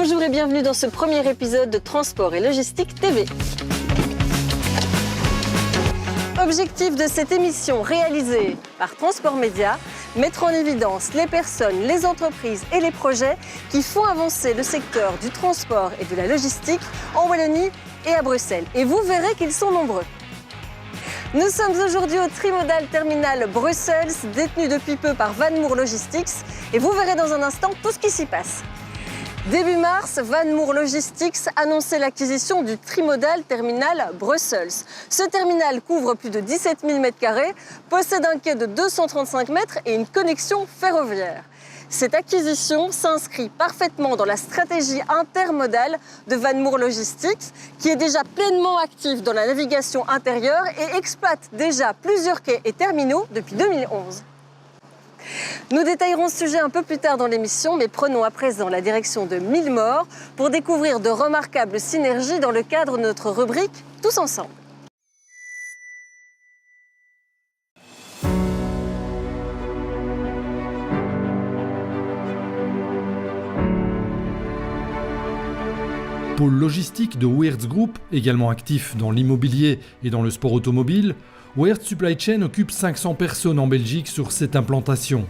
Bonjour et bienvenue dans ce premier épisode de Transport et Logistique TV. Objectif de cette émission réalisée par Transport Média, mettre en évidence les personnes, les entreprises et les projets qui font avancer le secteur du transport et de la logistique en Wallonie et à Bruxelles. Et vous verrez qu'ils sont nombreux. Nous sommes aujourd'hui au Trimodal Terminal Brussels, détenu depuis peu par Van Moer Logistics, et vous verrez dans un instant tout ce qui s'y passe. Début mars, Van Moer Logistics annonçait l'acquisition du Trimodal Terminal Brussels. Ce terminal couvre plus de 17 000 m², possède un quai de 235 mètres et une connexion ferroviaire. Cette acquisition s'inscrit parfaitement dans la stratégie intermodale de Van Moer Logistics, qui est déjà pleinement active dans la navigation intérieure et exploite déjà plusieurs quais et terminaux depuis 2011. Nous détaillerons ce sujet un peu plus tard dans l'émission, mais prenons à présent la direction de Millemore pour découvrir de remarquables synergies dans le cadre de notre rubrique Tous ensemble. Pôle logistique de Weerts Group, également actif dans l'immobilier et dans le sport automobile, Weerts Supply Chain occupe 500 personnes en Belgique sur cette implantation.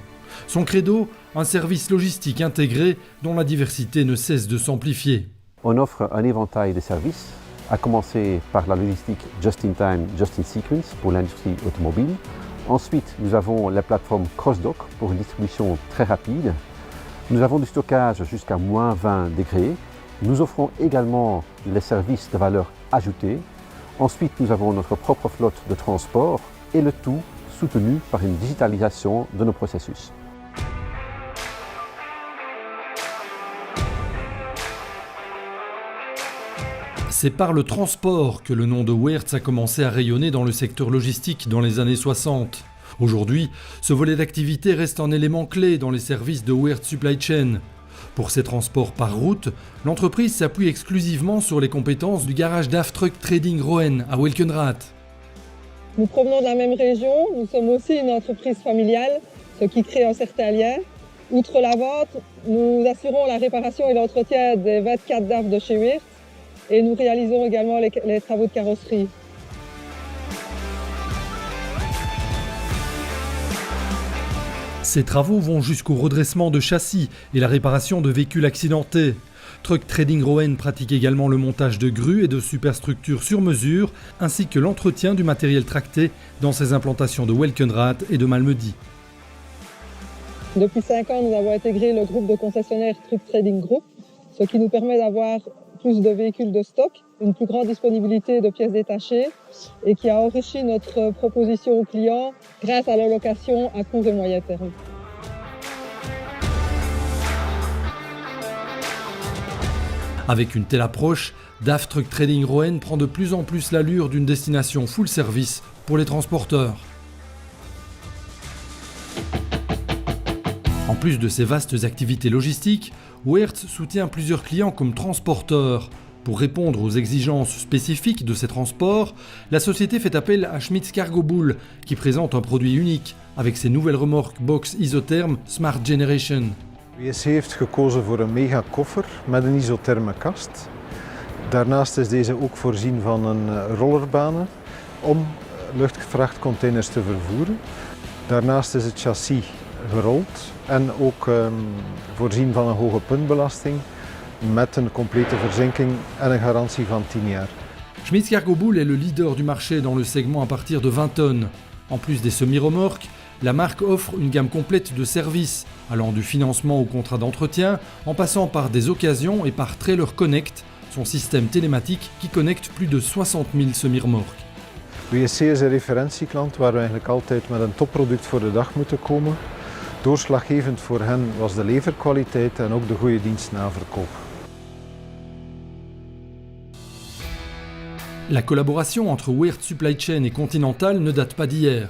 Son credo, un service logistique intégré dont la diversité ne cesse de s'amplifier. On offre un éventail de services, à commencer par la logistique just-in-time, just-in-sequence pour l'industrie automobile. Ensuite, nous avons la plateforme CrossDock pour une distribution très rapide. Nous avons du stockage jusqu'à moins 20 degrés. Nous offrons également les services de valeur ajoutée. Ensuite, nous avons notre propre flotte de transport et le tout soutenu par une digitalisation de nos processus. C'est par le transport que le nom de Weerts a commencé à rayonner dans le secteur logistique dans les années 60. Aujourd'hui, ce volet d'activité reste un élément clé dans les services de Weerts Supply Chain. Pour ces transports par route, l'entreprise s'appuie exclusivement sur les compétences du garage DAF Truck Trading Rouen à Welkenraad. Nous provenons de la même région, nous sommes aussi une entreprise familiale, ce qui crée un certain lien. Outre la vente, nous assurons la réparation et l'entretien des 24 DAF de chez Weerts et nous réalisons également les travaux de carrosserie. Ces travaux vont jusqu'au redressement de châssis et la réparation de véhicules accidentés. Truck Trading Rouen pratique également le montage de grues et de superstructures sur mesure, ainsi que l'entretien du matériel tracté dans ses implantations de Welkenraad et de Malmedy. Depuis 5 ans, nous avons intégré le groupe de concessionnaires Truck Trading Group, ce qui nous permet d'avoir plus de véhicules de stock, une plus grande disponibilité de pièces détachées et qui a enrichi notre proposition aux clients grâce à la location à court et moyen terme. Avec une telle approche, DAF Truck Trading Rouen prend de plus en plus l'allure d'une destination full service pour les transporteurs. En plus de ses vastes activités logistiques, Weerts soutient plusieurs clients comme transporteurs. Pour répondre aux exigences spécifiques de ces transports, la société fait appel à Schmitz Cargo Bull, qui présente un produit unique avec ses nouvelles remorques box isotherme Smart Generation. WSC heeft gekozen voor een megakoffer met een isotherme kast. Daarnaast is deze ook voorzien van een rollerbanen om luchtvrachtcontainers te vervoeren. Daarnaast is het chassis gerold en ook voorzien van een hoge puntbelasting met een complete verzinking en een garantie van 10 jaar. Schmitz Cargo Bull est le leader du marché dans le segment à partir de 20 tonnes. En plus des semi-remorques, la marque offre une gamme complète de services, allant du financement au contrat d'entretien, en passant par des occasions et par Trailer Connect, son système télématique qui connecte plus de 60 000 semi-remorques. WSC is een referentieklant waar we eigenlijk altijd met een topproduct voor de dag moeten komen. Doorslaggevend voor hen was de leverkwaliteit en ook de goede dienst na verkoop. La collaboration entre Weerts Supply Chain et Continental ne date pas d'hier.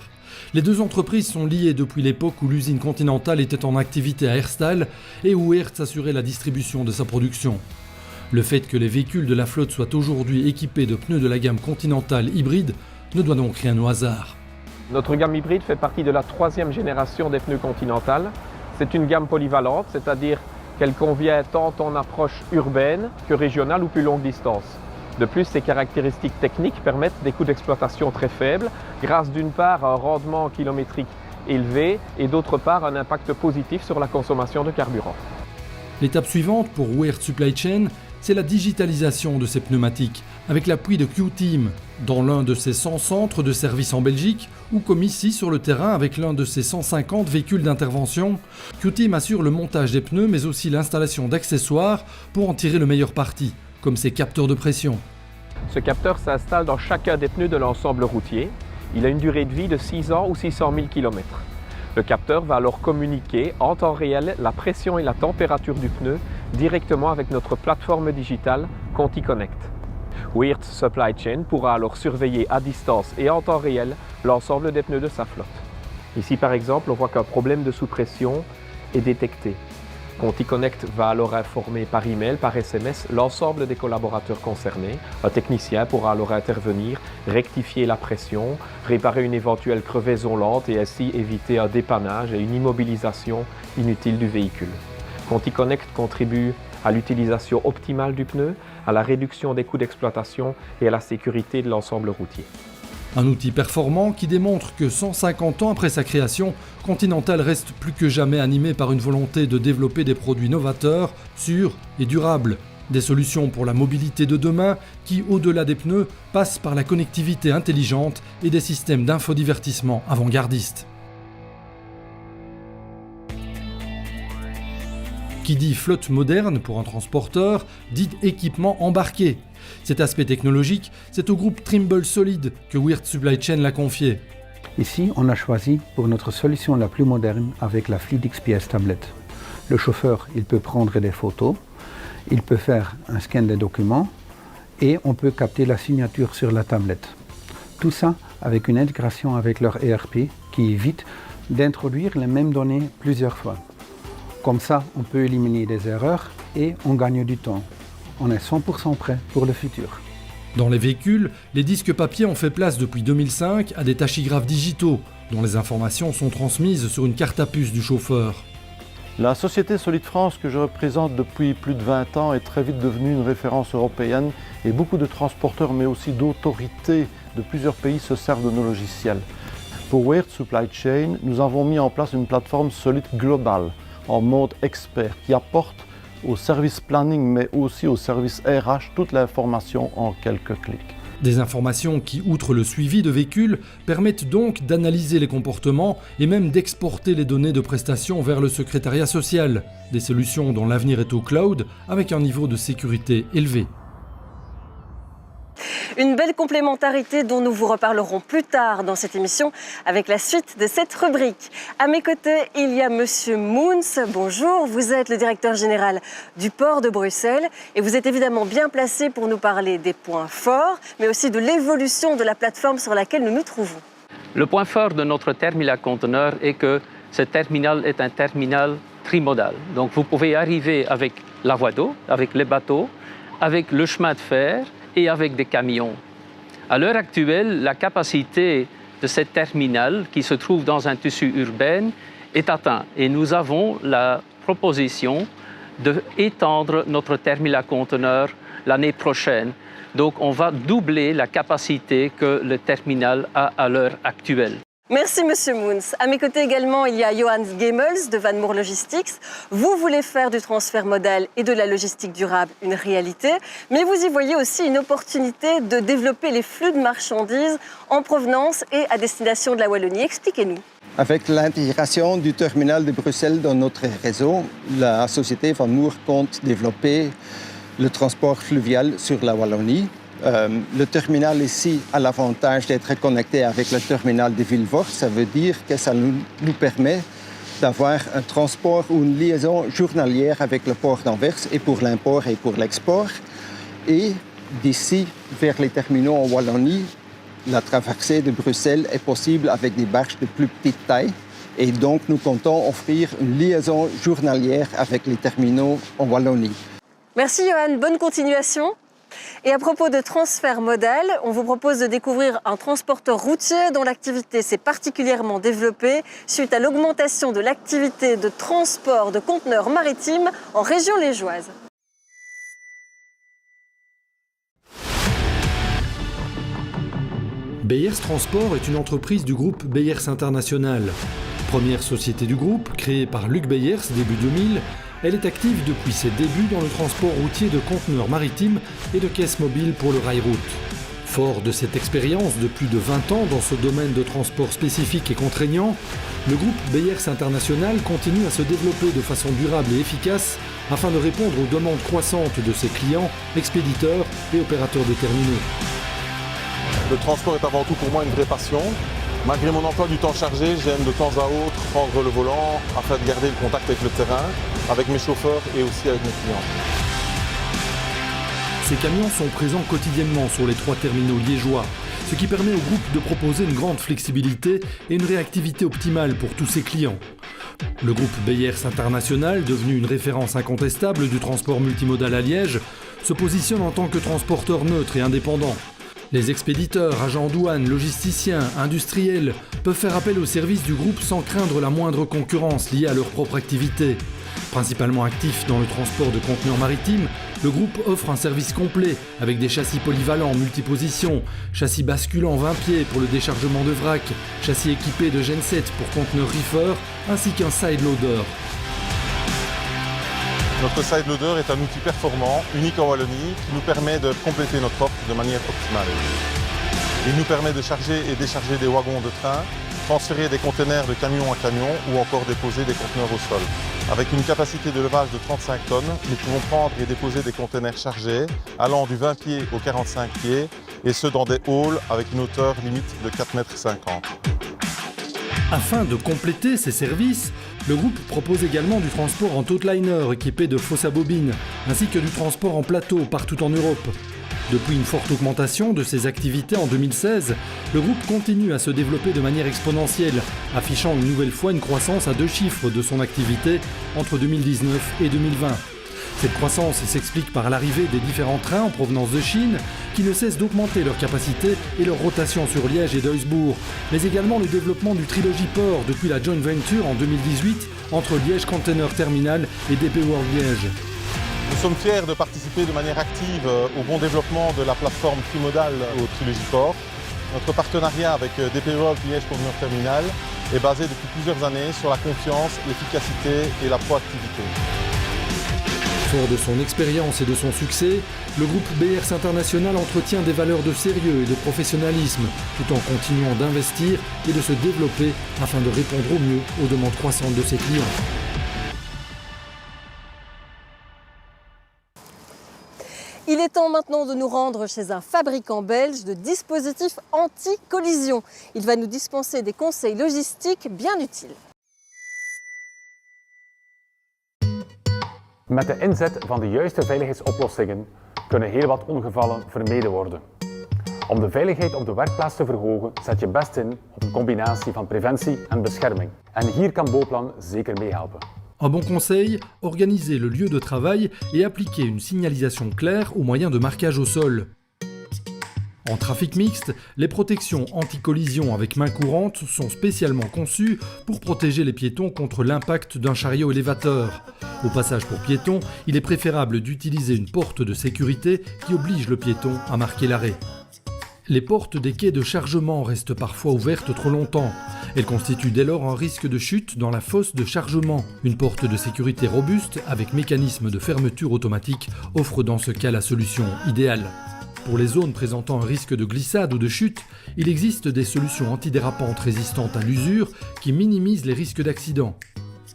Les deux entreprises sont liées depuis l'époque où l'usine Continental était en activité à Herstal et où Weerts assurait la distribution de sa production. Le fait que les véhicules de la flotte soient aujourd'hui équipés de pneus de la gamme Continental hybride ne doit donc rien au hasard. Notre gamme hybride fait partie de la 3e génération des pneus Continental. C'est une gamme polyvalente, c'est-à-dire qu'elle convient tant en approche urbaine que régionale ou plus longue distance. De plus, ces caractéristiques techniques permettent des coûts d'exploitation très faibles, grâce d'une part à un rendement kilométrique élevé et d'autre part un impact positif sur la consommation de carburant. L'étape suivante pour Weert Supply Chain, c'est la digitalisation de ces pneumatiques, avec l'appui de Q-Team, dans l'un de ses 100 centres de service en Belgique, ou comme ici sur le terrain avec l'un de ses 150 véhicules d'intervention. Q-Team assure le montage des pneus, mais aussi l'installation d'accessoires pour en tirer le meilleur parti, comme ces capteurs de pression. Ce capteur s'installe dans chacun des pneus de l'ensemble routier. Il a une durée de vie de 6 ans ou 600 000 km. Le capteur va alors communiquer en temps réel la pression et la température du pneu directement avec notre plateforme digitale ContiConnect. Weert Supply Chain pourra alors surveiller à distance et en temps réel l'ensemble des pneus de sa flotte. Ici par exemple, on voit qu'un problème de sous-pression est détecté. ContiConnect va alors informer par email, par SMS, l'ensemble des collaborateurs concernés. Un technicien pourra alors intervenir, rectifier la pression, réparer une éventuelle crevaison lente et ainsi éviter un dépannage et une immobilisation inutile du véhicule. ContiConnect contribue à l'utilisation optimale du pneu, à la réduction des coûts d'exploitation et à la sécurité de l'ensemble routier. Un outil performant qui démontre que 150 ans après sa création, Continental reste plus que jamais animé par une volonté de développer des produits novateurs, sûrs et durables. Des solutions pour la mobilité de demain qui, au-delà des pneus, passent par la connectivité intelligente et des systèmes d'infodivertissement avant-gardistes. Qui dit flotte moderne pour un transporteur, dit équipement embarqué. Cet aspect technologique, c'est au groupe Trimble Solid que Weert Supply Chain l'a confié. Ici, on a choisi pour notre solution la plus moderne avec la Fleet XPS tablette. Le chauffeur, il peut prendre des photos, il peut faire un scan des documents et on peut capter la signature sur la tablette. Tout ça avec une intégration avec leur ERP qui évite d'introduire les mêmes données plusieurs fois. Comme ça, on peut éliminer des erreurs et on gagne du temps. On est 100% prêt pour le futur. Dans les véhicules, les disques papier ont fait place depuis 2005 à des tachygraphes digitaux, dont les informations sont transmises sur une carte à puce du chauffeur. La société Solid France que je représente depuis plus de 20 ans est très vite devenue une référence européenne et beaucoup de transporteurs mais aussi d'autorités de plusieurs pays se servent de nos logiciels. Pour Weert Supply Chain, nous avons mis en place une plateforme Solid Global en mode expert qui apporte au service planning mais aussi au service RH toute l'information en quelques clics. Des informations qui, outre le suivi de véhicules, permettent donc d'analyser les comportements et même d'exporter les données de prestations vers le secrétariat social. Des solutions dont l'avenir est au cloud avec un niveau de sécurité élevé. Une belle complémentarité dont nous vous reparlerons plus tard dans cette émission avec la suite de cette rubrique. À mes côtés, il y a Monsieur Moens. Bonjour, vous êtes le directeur général du port de Bruxelles et vous êtes évidemment bien placé pour nous parler des points forts, mais aussi de l'évolution de la plateforme sur laquelle nous nous trouvons. Le point fort de notre terminal conteneur est que ce terminal est un terminal trimodal. Donc vous pouvez arriver avec la voie d'eau, avec les bateaux, avec le chemin de fer, et avec des camions. À l'heure actuelle, la capacité de cette terminal qui se trouve dans un tissu urbain est atteinte et nous avons la proposition d'étendre notre terminal conteneur l'année prochaine. Donc on va doubler la capacité que le terminal a à l'heure actuelle. Merci Monsieur Moens. À mes côtés également, il y a Johan Gemels de Van Moer Logistics. Vous voulez faire du transfert modal et de la logistique durable une réalité, mais vous y voyez aussi une opportunité de développer les flux de marchandises en provenance et à destination de la Wallonie. Expliquez-nous. Avec l'intégration du terminal de Bruxelles dans notre réseau, la société Van Moer compte développer le transport fluvial sur la Wallonie. Le terminal ici a l'avantage d'être connecté avec le terminal de Vilvoorde. Ça veut dire que ça nous permet d'avoir un transport ou une liaison journalière avec le port d'Anvers et pour l'import et pour l'export. Et d'ici vers les terminaux en Wallonie, la traversée de Bruxelles est possible avec des barges de plus petite taille. Et donc nous comptons offrir une liaison journalière avec les terminaux en Wallonie. Merci Johan, bonne continuation. Et à propos de transfert modal, on vous propose de découvrir un transporteur routier dont l'activité s'est particulièrement développée suite à l'augmentation de l'activité de transport de conteneurs maritimes en région liégeoise. Beyers Transport est une entreprise du groupe Beyers International. Première société du groupe, créée par Luc Beyers début 2000, elle est active depuis ses débuts dans le transport routier de conteneurs maritimes et de caisses mobiles pour le rail route. Fort de cette expérience de plus de 20 ans dans ce domaine de transport spécifique et contraignant, le groupe Beyers International continue à se développer de façon durable et efficace afin de répondre aux demandes croissantes de ses clients, expéditeurs et opérateurs de terminaux. Le transport est avant tout pour moi une vraie passion. Malgré mon emploi du temps chargé, j'aime de temps à autre prendre le volant afin de garder le contact avec le terrain, avec mes chauffeurs et aussi avec mes clients. Ces camions sont présents quotidiennement sur les 3 terminaux liégeois, ce qui permet au groupe de proposer une grande flexibilité et une réactivité optimale pour tous ses clients. Le groupe Beyers International, devenu une référence incontestable du transport multimodal à Liège, se positionne en tant que transporteur neutre et indépendant. Les expéditeurs, agents douanes, logisticiens, industriels peuvent faire appel au service du groupe sans craindre la moindre concurrence liée à leur propre activité. Principalement actif dans le transport de conteneurs maritimes, le groupe offre un service complet avec des châssis polyvalents multipositions, châssis basculants 20 pieds pour le déchargement de vrac, châssis équipés de genset pour conteneurs reefer ainsi qu'un side loader. Notre side loader est un outil performant, unique en Wallonie, qui nous permet de compléter notre offre de manière optimale. Il nous permet de charger et décharger des wagons de train, transférer des containers de camion à camion ou encore déposer des conteneurs au sol. Avec une capacité de levage de 35 tonnes, nous pouvons prendre et déposer des containers chargés allant du 20 pieds au 45 pieds et ce dans des halls avec une hauteur limite de 4,50 m. Afin de compléter ces services, le groupe propose également du transport en totliner équipé de fosses à bobines, ainsi que du transport en plateau partout en Europe. Depuis une forte augmentation de ses activités en 2016, le groupe continue à se développer de manière exponentielle, affichant une nouvelle fois une croissance à 2 chiffres de son activité entre 2019 et 2020. Cette croissance s'explique par l'arrivée des différents trains en provenance de Chine qui ne cessent d'augmenter leur capacité et leur rotation sur Liège et Duisbourg, mais également le développement du Trilogy Port depuis la joint venture en 2018 entre Liège Container Terminal et DP World Liège. Nous sommes fiers de participer de manière active au bon développement de la plateforme trimodale au Trilogy Port. Notre partenariat avec DP World Liège Container Terminal est basé depuis plusieurs années sur la confiance, l'efficacité et la proactivité. Fort de son expérience et de son succès, le groupe Beyers International entretient des valeurs de sérieux et de professionnalisme, tout en continuant d'investir et de se développer afin de répondre au mieux aux demandes croissantes de ses clients. Il est temps maintenant de nous rendre chez un fabricant belge de dispositifs anti-collision. Il va nous dispenser des conseils logistiques bien utiles. Met de inzet van de juiste veiligheidsoplossingen kunnen heel wat ongevallen vermeden worden. Om de veiligheid op de werkplaats te verhogen, zet je best in op een combinatie van preventie en bescherming. En hier kan Boplan zeker meehelpen. Un bon conseil, organiser le lieu de travail et appliquer une signalisation claire au moyen de marquage au sol. En trafic mixte, les protections anti-collision avec main courante sont spécialement conçues pour protéger les piétons contre l'impact d'un chariot élévateur. Au passage pour piétons, il est préférable d'utiliser une porte de sécurité qui oblige le piéton à marquer l'arrêt. Les portes des quais de chargement restent parfois ouvertes trop longtemps. Elles constituent dès lors un risque de chute dans la fosse de chargement. Une porte de sécurité robuste avec mécanisme de fermeture automatique offre dans ce cas la solution idéale. Pour les zones présentant un risque de glissade ou de chute, il existe des solutions antidérapantes résistantes à l'usure qui minimisent les risques d'accident.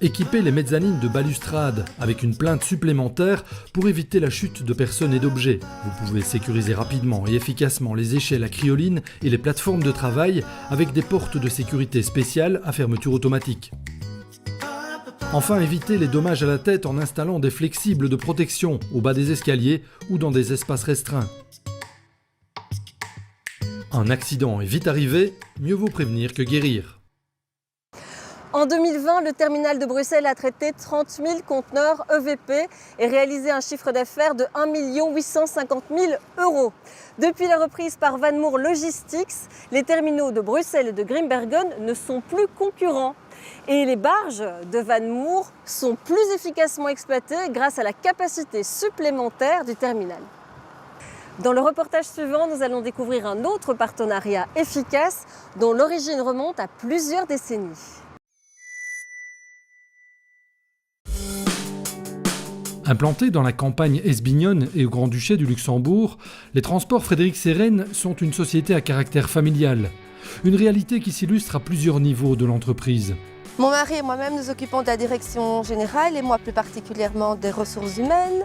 Équipez les mezzanines de balustrades avec une plainte supplémentaire pour éviter la chute de personnes et d'objets. Vous pouvez sécuriser rapidement et efficacement les échelles à crioline et les plateformes de travail avec des portes de sécurité spéciales à fermeture automatique. Enfin, évitez les dommages à la tête en installant des flexibles de protection au bas des escaliers ou dans des espaces restreints. Un accident est vite arrivé, mieux vaut prévenir que guérir. En 2020, le terminal de Bruxelles a traité 30 000 conteneurs EVP et réalisé un chiffre d'affaires de 1 850 000 €. Depuis la reprise par Van Moer Logistics, les terminaux de Bruxelles et de Grimbergen ne sont plus concurrents. Et les barges de Van Moer sont plus efficacement exploitées grâce à la capacité supplémentaire du terminal. Dans le reportage suivant, nous allons découvrir un autre partenariat efficace dont l'origine remonte à plusieurs décennies. Implantés dans la campagne esbignonne et au Grand-Duché du Luxembourg, les transports Frédéric Seren sont une société à caractère familial. Une réalité qui s'illustre à plusieurs niveaux de l'entreprise. Mon mari et moi-même nous occupons de la direction générale et moi plus particulièrement des ressources humaines.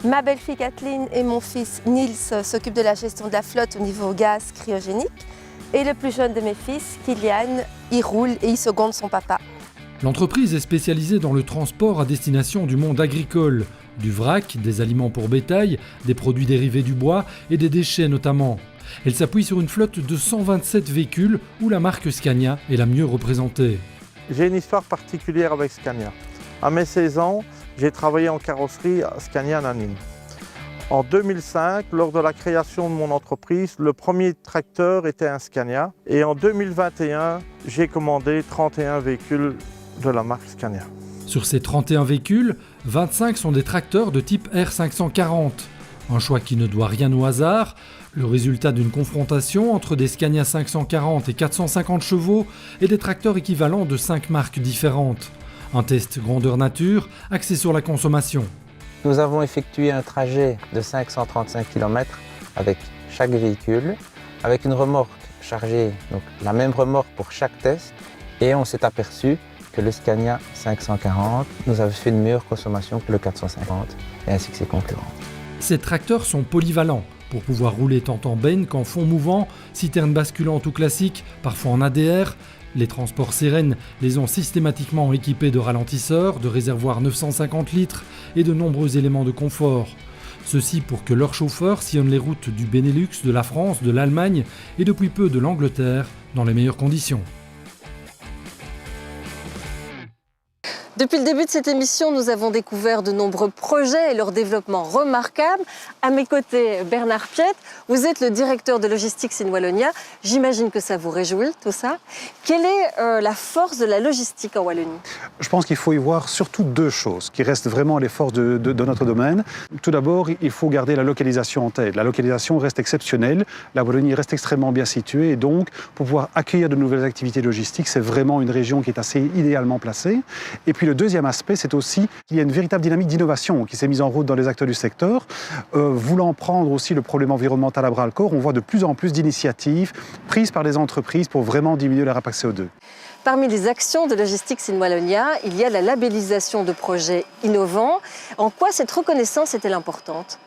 Ma belle-fille Kathleen et mon fils Niels s'occupent de la gestion de la flotte au niveau gaz cryogénique. Et le plus jeune de mes fils, Kylian, y roule et y seconde son papa. L'entreprise est spécialisée dans le transport à destination du monde agricole, du vrac, des aliments pour bétail, des produits dérivés du bois et des déchets notamment. Elle s'appuie sur une flotte de 127 véhicules où la marque Scania est la mieux représentée. J'ai une histoire particulière avec Scania. À mes 16 ans, j'ai travaillé en carrosserie à Scania Nanning. En 2005, lors de la création de mon entreprise, le premier tracteur était un Scania. Et en 2021, j'ai commandé 31 véhicules de la marque Scania. Sur ces 31 véhicules, 25 sont des tracteurs de type R540. Un choix qui ne doit rien au hasard, le résultat d'une confrontation entre des Scania 540 et 450 chevaux et des tracteurs équivalents de 5 marques différentes. Un test grandeur nature axé sur la consommation. Nous avons effectué un trajet de 535 km avec chaque véhicule, avec une remorque chargée, donc la même remorque pour chaque test, et on s'est aperçu que le Scania 540 nous avait fait une meilleure consommation que le 450, et ainsi que ses concurrents. Ces tracteurs sont polyvalents pour pouvoir rouler tant en benne qu'en fond mouvant, citerne basculante ou classique, parfois en ADR. Les transports Seren les ont systématiquement équipés de ralentisseurs, de réservoirs 950 litres et de nombreux éléments de confort. Ceci pour que leurs chauffeurs sillonnent les routes du Benelux, de la France, de l'Allemagne et depuis peu de l'Angleterre dans les meilleures conditions. Depuis le début de cette émission, nous avons découvert de nombreux projets et leur développement remarquable. À mes côtés, Bernard Piet, vous êtes le directeur de Logistics in Wallonia. J'imagine que ça vous réjouit, tout ça. Quelle est la force de la logistique en Wallonie? Je pense qu'il faut y voir surtout deux choses qui restent vraiment les forces de notre domaine. Tout d'abord, il faut garder la localisation en tête. La localisation reste exceptionnelle, la Wallonie reste extrêmement bien située et donc, pour pouvoir accueillir de nouvelles activités logistiques, c'est vraiment une région qui est assez idéalement placée. Et puis le deuxième aspect, c'est aussi qu'il y a une véritable dynamique d'innovation qui s'est mise en route dans les acteurs du secteur. Voulant prendre aussi le problème environnemental à bras-le-corps, on voit de plus en plus d'initiatives prises par les entreprises pour vraiment diminuer leur impact CO2. Parmi les actions de Logistics in Wallonia, il y a la labellisation de projets innovants. En quoi cette reconnaissance est-elle importante ?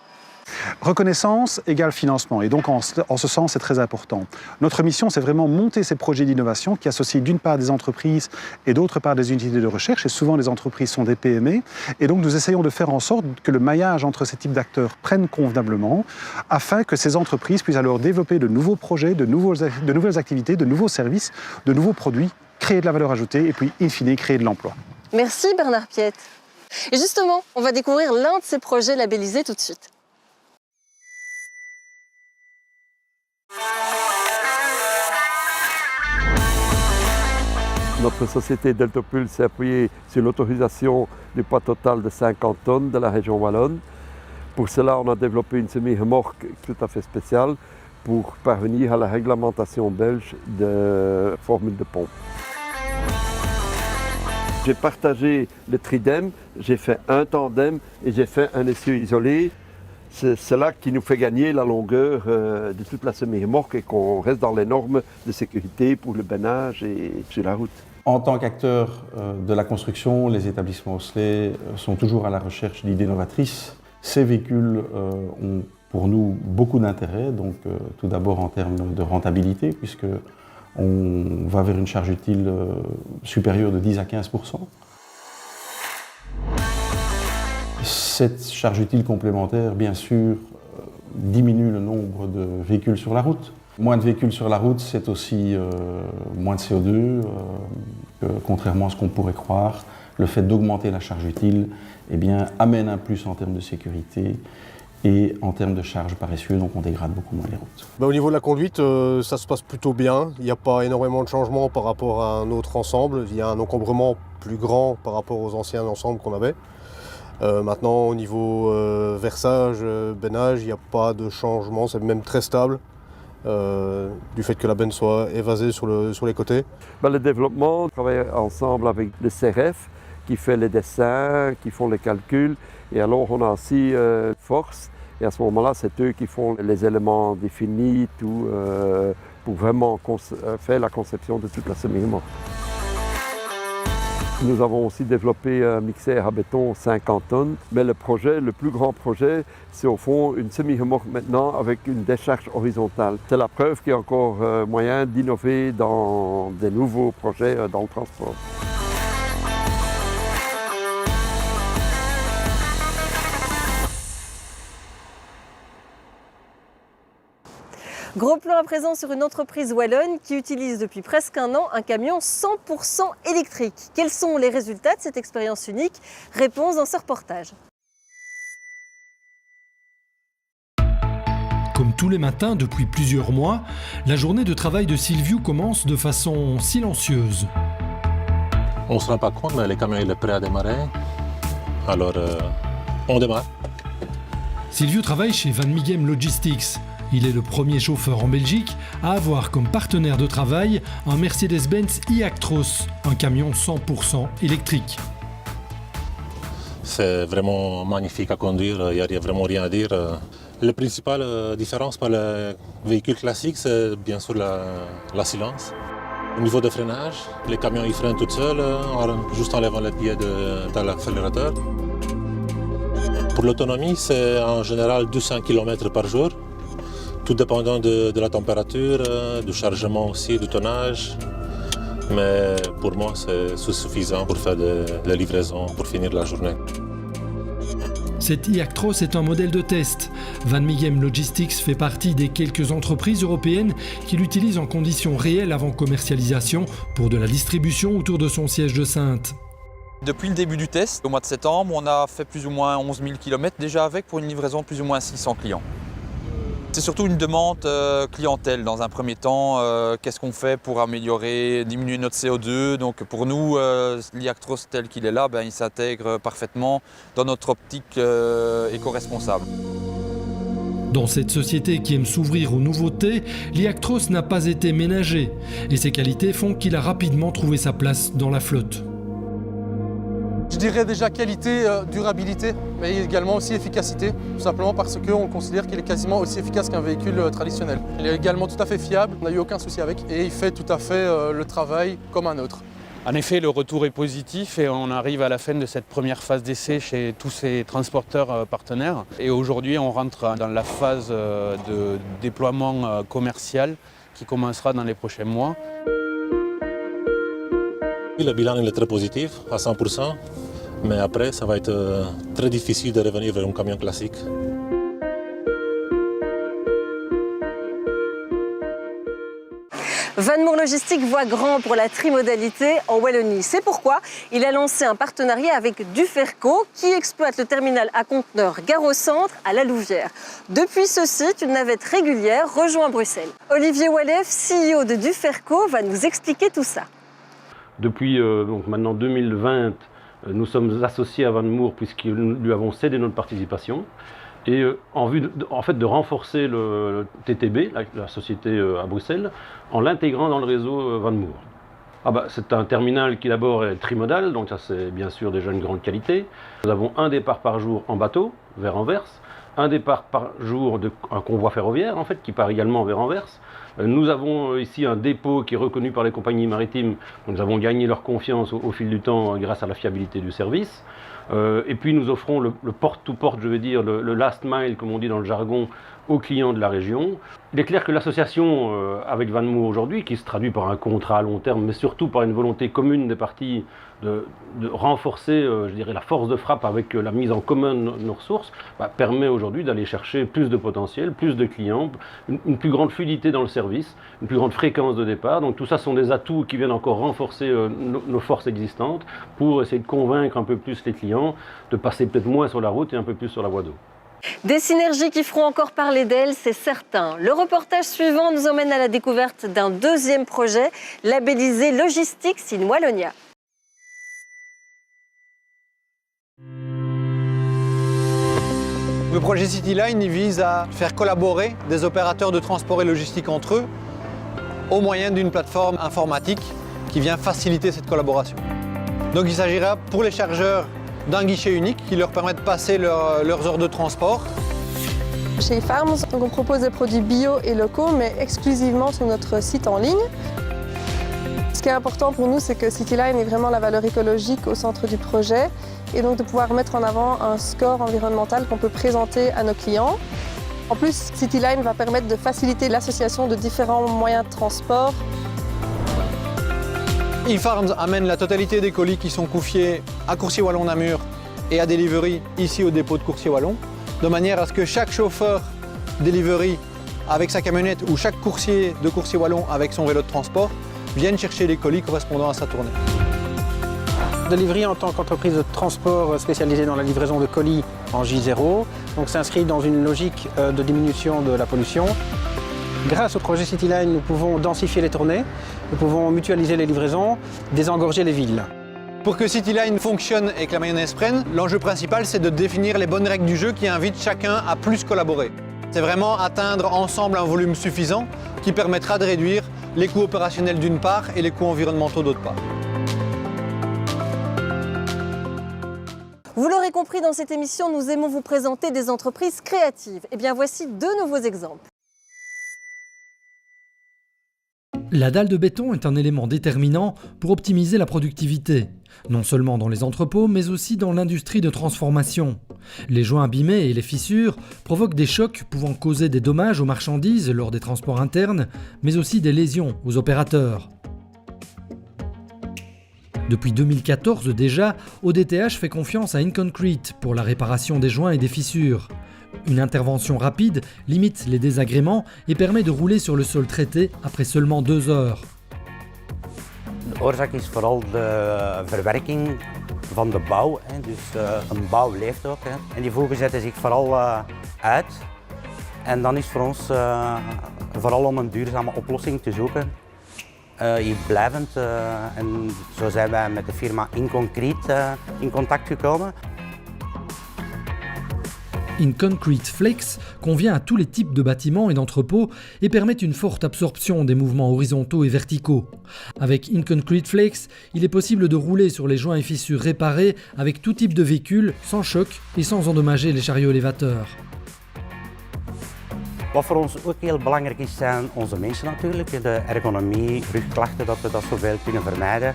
Reconnaissance égale financement et donc en ce sens c'est très important. Notre mission c'est vraiment monter ces projets d'innovation qui associent d'une part des entreprises et d'autre part des unités de recherche et souvent les entreprises sont des PME et donc nous essayons de faire en sorte que le maillage entre ces types d'acteurs prenne convenablement afin que ces entreprises puissent alors développer de nouveaux projets, de nouvelles activités, de nouveaux services, de nouveaux produits, créer de la valeur ajoutée et puis in fine créer de l'emploi. Merci Bernard Piet. Et justement, on va découvrir l'un de ces projets labellisés tout de suite. Notre société Deltopul s'est appuyée sur l'autorisation du poids total de 50 tonnes de la région wallonne. Pour cela, on a développé une semi-remorque tout à fait spéciale pour parvenir à la réglementation belge de formule de pompe. J'ai partagé le tridème, j'ai fait un tandem et j'ai fait un essieu isolé. C'est cela qui nous fait gagner la longueur de toute la semi-remorque et qu'on reste dans les normes de sécurité pour le bennage et sur la route. En tant qu'acteur de la construction, les établissements osselets sont toujours à la recherche d'idées novatrices. Ces véhicules ont pour nous beaucoup d'intérêt, donc tout d'abord en termes de rentabilité, puisqu'on va vers une charge utile supérieure de 10 à 15%. Cette charge utile complémentaire, bien sûr, diminue le nombre de véhicules sur la route. Moins de véhicules sur la route, c'est aussi moins de CO2, Contrairement à ce qu'on pourrait croire, le fait d'augmenter la charge utile amène un plus en termes de sécurité et en termes de charge par essieu, donc on dégrade beaucoup moins les routes. Au niveau de la conduite, ça se passe plutôt bien. Il n'y a pas énormément de changements par rapport à un autre ensemble. Il y a un encombrement plus grand par rapport aux anciens ensembles qu'on avait. Maintenant, au niveau versage, bennage, il n'y a pas de changement, c'est même très stable. Du fait que la benne soit évasée sur les côtés. Le développement, on travaille ensemble avec le CRF qui fait les dessins, qui font les calculs. Et alors on a aussi Force. Et à ce moment-là, c'est eux qui font les éléments définis, tout, pour vraiment faire la conception de toute la semi-remorque. Nous avons aussi développé un mixeur à béton 50 tonnes, mais le plus grand projet, c'est au fond une semi-remorque maintenant avec une décharge horizontale. C'est la preuve qu'il y a encore moyen d'innover dans des nouveaux projets dans le transport. Gros plan à présent sur une entreprise wallonne qui utilise depuis presque un an un camion 100% électrique. Quels sont les résultats de cette expérience unique? Réponse dans ce reportage. Comme tous les matins depuis plusieurs mois, la journée de travail de Sylviu commence de façon silencieuse. On ne se rend pas compte, mais le camion est prêt à démarrer. Alors, on démarre. Sylviu travaille chez Van Mighem Logistics. Il est le premier chauffeur en Belgique à avoir comme partenaire de travail un Mercedes-Benz e-Actros, un camion 100% électrique. C'est vraiment magnifique à conduire, il n'y a vraiment rien à dire. La principale différence par le véhicule classique, c'est bien sûr la silence. Au niveau de freinage, les camions ils freinent tout seuls, juste en levant les pieds dans l'accélérateur. Pour l'autonomie, c'est en général 200 km par jour. Tout dépendant de la température, du chargement aussi, du tonnage. Mais pour moi, c'est suffisant pour faire des livraisons, pour finir la journée. Cet e-Actros est un modèle de test. Van Mighem Logistics fait partie des quelques entreprises européennes qui l'utilisent en conditions réelles avant commercialisation pour de la distribution autour de son siège de Saintes. Depuis le début du test, au mois de septembre, on a fait plus ou moins 11 000 km déjà avec pour une livraison de plus ou moins 600 clients. C'est surtout une demande clientèle dans un premier temps. Qu'est-ce qu'on fait pour améliorer, diminuer notre CO2? Donc pour nous, l'e-Actros tel qu'il est là, il s'intègre parfaitement dans notre optique éco-responsable. Dans cette société qui aime s'ouvrir aux nouveautés, l'e-Actros n'a pas été ménagé et ses qualités font qu'il a rapidement trouvé sa place dans la flotte. Je dirais déjà qualité, durabilité, mais également aussi efficacité, tout simplement parce qu'on considère qu'il est quasiment aussi efficace qu'un véhicule traditionnel. Il est également tout à fait fiable, on n'a eu aucun souci avec, et il fait tout à fait le travail comme un autre. En effet, le retour est positif et on arrive à la fin de cette première phase d'essai chez tous ces transporteurs partenaires. Et aujourd'hui, on rentre dans la phase de déploiement commercial qui commencera dans les prochains mois. Le bilan est très positif, à 100%, mais après, ça va être très difficile de revenir vers un camion classique. Van Moer Logistique voit grand pour la trimodalité en Wallonie. C'est pourquoi il a lancé un partenariat avec Duferco qui exploite le terminal à conteneurs Gare au Centre à La Louvière. Depuis ce site, une navette régulière rejoint Bruxelles. Olivier Walef, CEO de Duferco, va nous expliquer tout ça. Depuis donc maintenant 2020, nous sommes associés à Van Moer puisque nous lui avons cédé notre participation. Et en vue de renforcer le TTB, la société à Bruxelles, en l'intégrant dans le réseau Van Moer. C'est un terminal qui d'abord est trimodal, donc ça c'est bien sûr déjà une grande qualité. Nous avons un départ par jour en bateau vers Anvers, un départ par jour d'un convoi ferroviaire en fait qui part également vers Anvers. Nous avons ici un dépôt qui est reconnu par les compagnies maritimes, donc nous avons gagné leur confiance au fil du temps grâce à la fiabilité du service. Et puis nous offrons le porte-to-porte, je veux dire, le last mile, comme on dit dans le jargon, aux clients de la région. Il est clair que l'association avec Van Moer aujourd'hui, qui se traduit par un contrat à long terme, mais surtout par une volonté commune des parties de renforcer, je dirais, la force de frappe avec la mise en commun de nos ressources, force, permet aujourd'hui d'aller chercher plus de potentiel, plus de clients, une plus grande fluidité dans le service, une plus grande fréquence de départ. Donc tout ça sont des atouts qui viennent encore renforcer nos forces existantes pour essayer de convaincre un peu plus les clients de passer peut-être moins sur la route et un peu plus sur la voie d'eau. Des synergies qui feront encore parler d'elles, c'est certain. Le reportage suivant nous emmène à la découverte d'un deuxième projet, labellisé Logistics in Wallonia. Le projet CityLine vise à faire collaborer des opérateurs de transport et logistique entre eux au moyen d'une plateforme informatique qui vient faciliter cette collaboration. Donc il s'agira pour les chargeurs d'un guichet unique qui leur permet de passer leurs heures de transport. Chez Farms, on propose des produits bio et locaux, mais exclusivement sur notre site en ligne. Ce qui est important pour nous, c'est que CityLine est vraiment la valeur écologique au centre du projet et donc de pouvoir mettre en avant un score environnemental qu'on peut présenter à nos clients. En plus, CityLine va permettre de faciliter l'association de différents moyens de transport. eFarms amène la totalité des colis qui sont confiés à Coursier-Wallon-Namur et à Delivery ici au dépôt de Coursier-Wallon, de manière à ce que chaque chauffeur Delivery avec sa camionnette ou chaque coursier de Coursier-Wallon avec son vélo de transport vienne chercher les colis correspondant à sa tournée. Delivery en tant qu'entreprise de transport spécialisée dans la livraison de colis en J0, donc s'inscrit dans une logique de diminution de la pollution. Grâce au projet CityLine, nous pouvons densifier les tournées, nous pouvons mutualiser les livraisons, désengorger les villes. Pour que CityLine fonctionne et que la mayonnaise prenne, l'enjeu principal c'est de définir les bonnes règles du jeu qui invitent chacun à plus collaborer. C'est vraiment atteindre ensemble un volume suffisant qui permettra de réduire les coûts opérationnels d'une part et les coûts environnementaux d'autre part. Vous l'aurez compris, dans cette émission, nous aimons vous présenter des entreprises créatives. Eh bien, voici deux nouveaux exemples. La dalle de béton est un élément déterminant pour optimiser la productivité, non seulement dans les entrepôts, mais aussi dans l'industrie de transformation. Les joints abîmés et les fissures provoquent des chocs pouvant causer des dommages aux marchandises lors des transports internes, mais aussi des lésions aux opérateurs. Depuis 2014 déjà, ODTH fait confiance à InConcrete pour la réparation des joints et des fissures. Une intervention rapide limite les désagréments et permet de rouler sur le sol traité après seulement 2 heures. De oorzaak is vooral de verwerking van de bouw. Dus een bouw leeft ook. En die voegen zetten zich vooral uit. En dan is voor ons vooral om een duurzame oplossing te zoeken. Hier blijvend. En zo zijn wij met de firma InConcrete in contact gekomen. InConcrete Flex convient à tous les types de bâtiments et d'entrepôts et permet une forte absorption des mouvements horizontaux et verticaux. Avec InConcrete Flex, il est possible de rouler sur les joints et fissures réparés avec tout type de véhicule, sans choc et sans endommager les chariots élévateurs. Wat voor ons ook heel belangrijk is, zijn onze mensen natuurlijk. De ergonomie, rugklachten, dat we dat zoveel kunnen vermijden.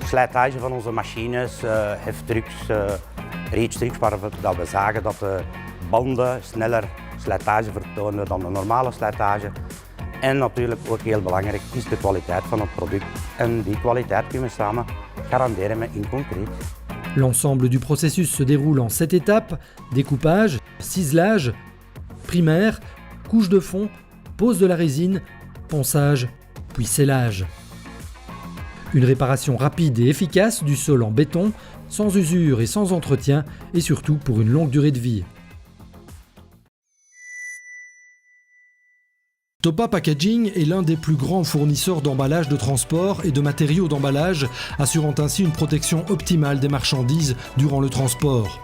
Slijtage van onze machines, heftrucks, reachtrucks, waar we zagen dat de banden sneller slijtage vertonen dan de normale slijtage. En natuurlijk ook heel belangrijk is de kwaliteit van het product. En die kwaliteit kunnen we samen garanderen met InConcrete. L'ensemble du processus se déroule en 7 étapes: découpage, ciselage, primaire, couche de fond, pose de la résine, ponçage, puis scellage. Une réparation rapide et efficace du sol en béton, sans usure et sans entretien, et surtout pour une longue durée de vie. Topa Packaging est l'un des plus grands fournisseurs d'emballage de transport et de matériaux d'emballage, assurant ainsi une protection optimale des marchandises durant le transport.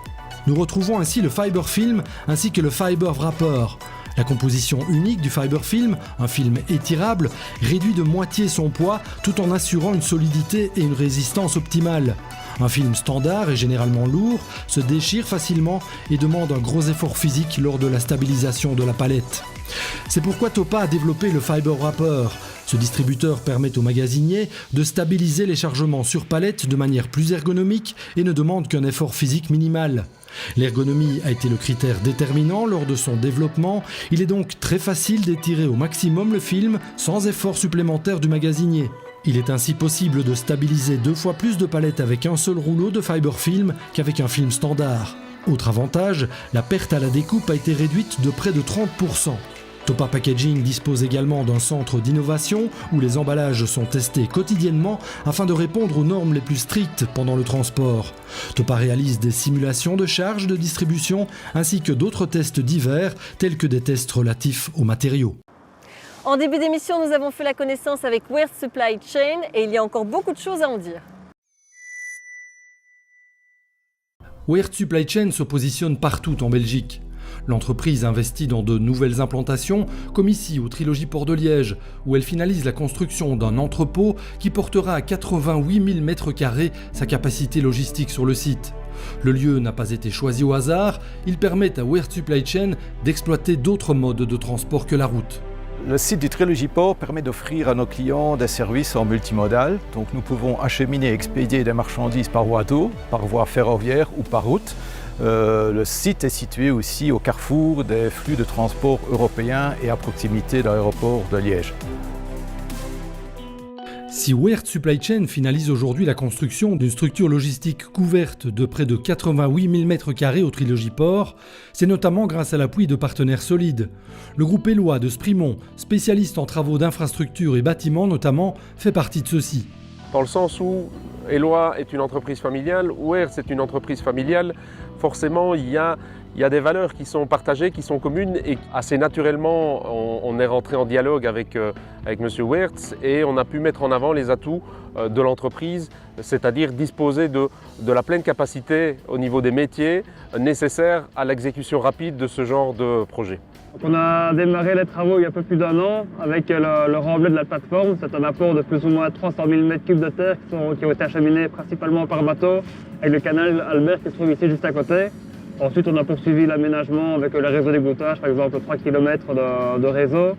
Nous retrouvons ainsi le fiber film ainsi que le fiber wrapper. La composition unique du fiber film, un film étirable, réduit de moitié son poids tout en assurant une solidité et une résistance optimale. Un film standard et généralement lourd se déchire facilement et demande un gros effort physique lors de la stabilisation de la palette. C'est pourquoi Topa a développé le Fiber Wrapper. Ce distributeur permet aux magasiniers de stabiliser les chargements sur palette de manière plus ergonomique et ne demande qu'un effort physique minimal. L'ergonomie a été le critère déterminant lors de son développement. Il est donc très facile d'étirer au maximum le film sans effort supplémentaire du magasinier. Il est ainsi possible de stabiliser 2 fois plus de palettes avec un seul rouleau de fiber film qu'avec un film standard. Autre avantage, la perte à la découpe a été réduite de près de 30%. Topa Packaging dispose également d'un centre d'innovation où les emballages sont testés quotidiennement afin de répondre aux normes les plus strictes pendant le transport. Topa réalise des simulations de charge de distribution ainsi que d'autres tests divers tels que des tests relatifs aux matériaux. En début d'émission, nous avons fait la connaissance avec Weert Supply Chain et il y a encore beaucoup de choses à en dire. Weert Supply Chain se positionne partout en Belgique. L'entreprise investit dans de nouvelles implantations, comme ici au Trilogie Port de Liège, où elle finalise la construction d'un entrepôt qui portera à 88 000 m² sa capacité logistique sur le site. Le lieu n'a pas été choisi au hasard, il permet à Weert Supply Chain d'exploiter d'autres modes de transport que la route. Le site du Trilogie Port permet d'offrir à nos clients des services en multimodal. Donc nous pouvons acheminer et expédier des marchandises par voie d'eau, par voie ferroviaire ou par route. Le site est situé aussi au carrefour des flux de transport européens et à proximité de l'aéroport de Liège. Si Weert Supply Chain finalise aujourd'hui la construction d'une structure logistique couverte de près de 88 000 m² au Trilogie Port, c'est notamment grâce à l'appui de partenaires solides. Le groupe Eloi de Sprimont, spécialiste en travaux d'infrastructures et bâtiments notamment, fait partie de ceux-ci. Dans le sens où Eloi est une entreprise familiale, Weert c'est une entreprise familiale, forcément il y a des valeurs qui sont partagées, qui sont communes et assez naturellement on est rentré en dialogue avec M. Weert et on a pu mettre en avant les atouts de l'entreprise, c'est-à-dire disposer de la pleine capacité au niveau des métiers nécessaires à l'exécution rapide de ce genre de projet. On a démarré les travaux il y a un peu plus d'1 an avec le remblai de la plateforme. C'est un apport de plus ou moins 300 000 m³ de terre qui ont été acheminés principalement par bateau avec le canal Albert qui se trouve ici juste à côté. Ensuite, on a poursuivi l'aménagement avec le réseau d'égouttage, par exemple 3 km de réseau.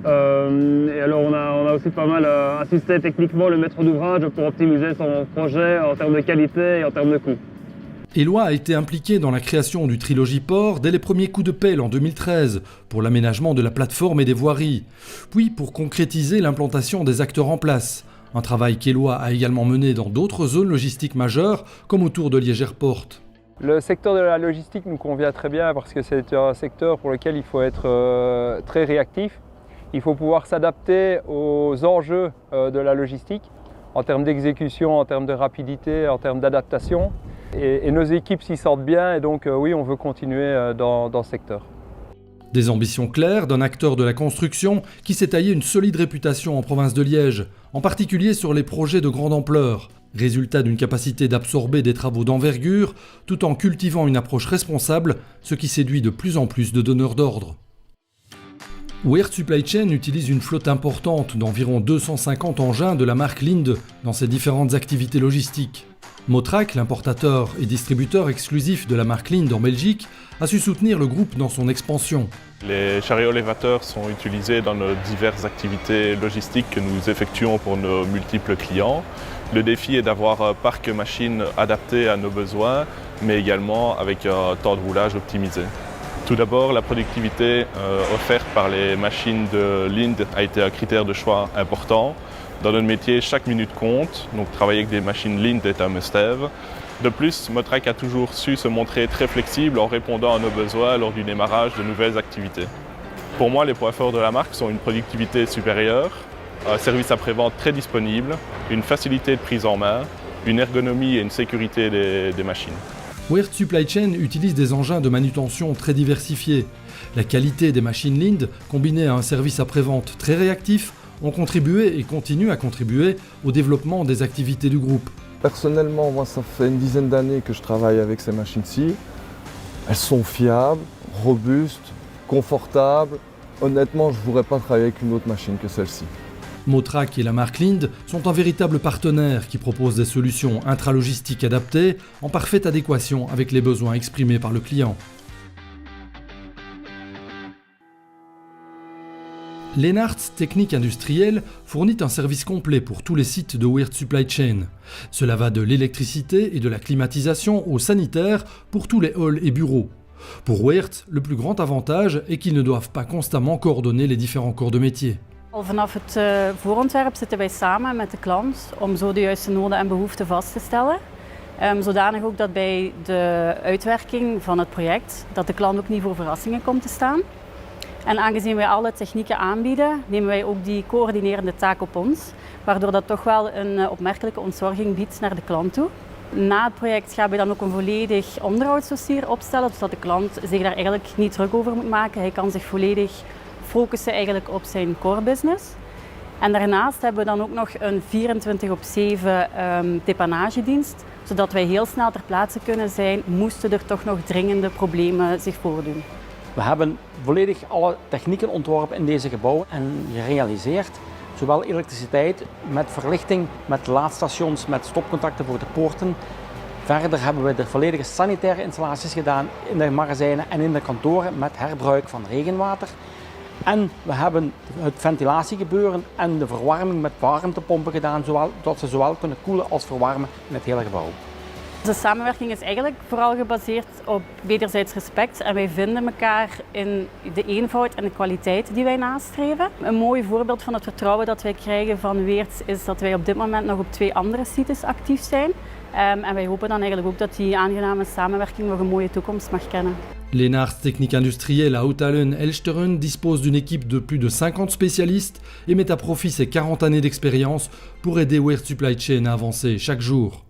Et alors on a aussi pas mal assisté techniquement le maître d'ouvrage pour optimiser son projet en termes de qualité et en termes de coût. Eloi a été impliqué dans la création du Trilogie Port dès les premiers coups de pelle en 2013 pour l'aménagement de la plateforme et des voiries, puis pour concrétiser l'implantation des acteurs en place. Un travail qu'Eloi a également mené dans d'autres zones logistiques majeures comme autour de Liège Airport. Le secteur de la logistique nous convient très bien parce que c'est un secteur pour lequel il faut être très réactif. Il faut pouvoir s'adapter aux enjeux de la logistique en termes d'exécution, en termes de rapidité, en termes d'adaptation. Et nos équipes s'y sortent bien et donc oui, on veut continuer dans ce secteur. Des ambitions claires d'un acteur de la construction qui s'est taillé une solide réputation en province de Liège, en particulier sur les projets de grande ampleur. Résultat d'une capacité d'absorber des travaux d'envergure, tout en cultivant une approche responsable, ce qui séduit de plus en plus de donneurs d'ordre. Weert Supply Chain utilise une flotte importante d'environ 250 engins de la marque Linde dans ses différentes activités logistiques. Motrac, l'importateur et distributeur exclusif de la marque Linde en Belgique, a su soutenir le groupe dans son expansion. Les chariots élévateurs sont utilisés dans nos diverses activités logistiques que nous effectuons pour nos multiples clients. Le défi est d'avoir un parc machine adapté à nos besoins, mais également avec un temps de roulage optimisé. Tout d'abord, la productivité offerte par les machines de Linde a été un critère de choix important. Dans notre métier, chaque minute compte, donc travailler avec des machines Linde est un must-have. De plus, Motrac a toujours su se montrer très flexible en répondant à nos besoins lors du démarrage de nouvelles activités. Pour moi, les points forts de la marque sont une productivité supérieure, un service après-vente très disponible, une facilité de prise en main, une ergonomie et une sécurité des machines. Weert Supply Chain utilise des engins de manutention très diversifiés. La qualité des machines Linde, combinée à un service après-vente très réactif, ont contribué et continuent à contribuer au développement des activités du groupe. Personnellement, moi, ça fait une dizaine d'années que je travaille avec ces machines-ci. Elles sont fiables, robustes, confortables. Honnêtement, je ne voudrais pas travailler avec une autre machine que celle-ci. Motrac et la marque Linde sont un véritable partenaire qui propose des solutions intralogistiques adaptées en parfaite adéquation avec les besoins exprimés par le client. Leenaerts Technique Industrielle fournit un service complet pour tous les sites de Weert Supply Chain. Cela va de l'électricité et de la climatisation au sanitaire pour tous les halls et bureaux. Pour Weert, le plus grand avantage est qu'ils ne doivent pas constamment coordonner les différents corps de métier. Vanaf het voorontwerp zitten wij samen met de klant om zo de juiste noden en behoeften vast te stellen. Zodanig ook dat bij de uitwerking van het project dat de klant ook niet voor verrassingen komt te staan. En aangezien wij alle technieken aanbieden, nemen wij ook die coördinerende taak op ons, waardoor dat toch wel een opmerkelijke ontzorging biedt naar de klant toe. Na het project gaan we dan ook een volledig onderhoudsdossier opstellen, zodat de klant zich daar eigenlijk niet druk over moet maken. Hij kan zich volledig focussen eigenlijk op zijn core business. En daarnaast hebben we dan ook nog een 24/7 depanagedienst, zodat wij heel snel ter plaatse kunnen zijn, moesten er toch nog dringende problemen zich voordoen. We hebben volledig alle technieken ontworpen in deze gebouwen en gerealiseerd. Zowel elektriciteit met verlichting, met laadstations, met stopcontacten voor de poorten. Verder hebben we de volledige sanitaire installaties gedaan in de magazijnen en in de kantoren met herbruik van regenwater. En we hebben het ventilatiegebeuren en de verwarming met warmtepompen gedaan, zodat ze zowel kunnen koelen als verwarmen in het hele gebouw. De samenwerking is eigenlijk vooral gebaseerd op wederzijds respect en wij vinden elkaar in de eenvoud en de kwaliteit die wij nastreven. Een mooi voorbeeld van het vertrouwen dat wij krijgen van Weerts is dat wij op dit moment nog op 2 andere sites actief zijn. En wij hopen dan eigenlijk ook dat die aangename samenwerking nog een mooie toekomst mag kennen. Lénards Technique Industrielle à Hautalen-Elsteren dispose d'une équipe de plus de 50 spécialistes et met à profit ses 40 années d'expérience pour aider Weerts Supply Chain à avancer chaque jour.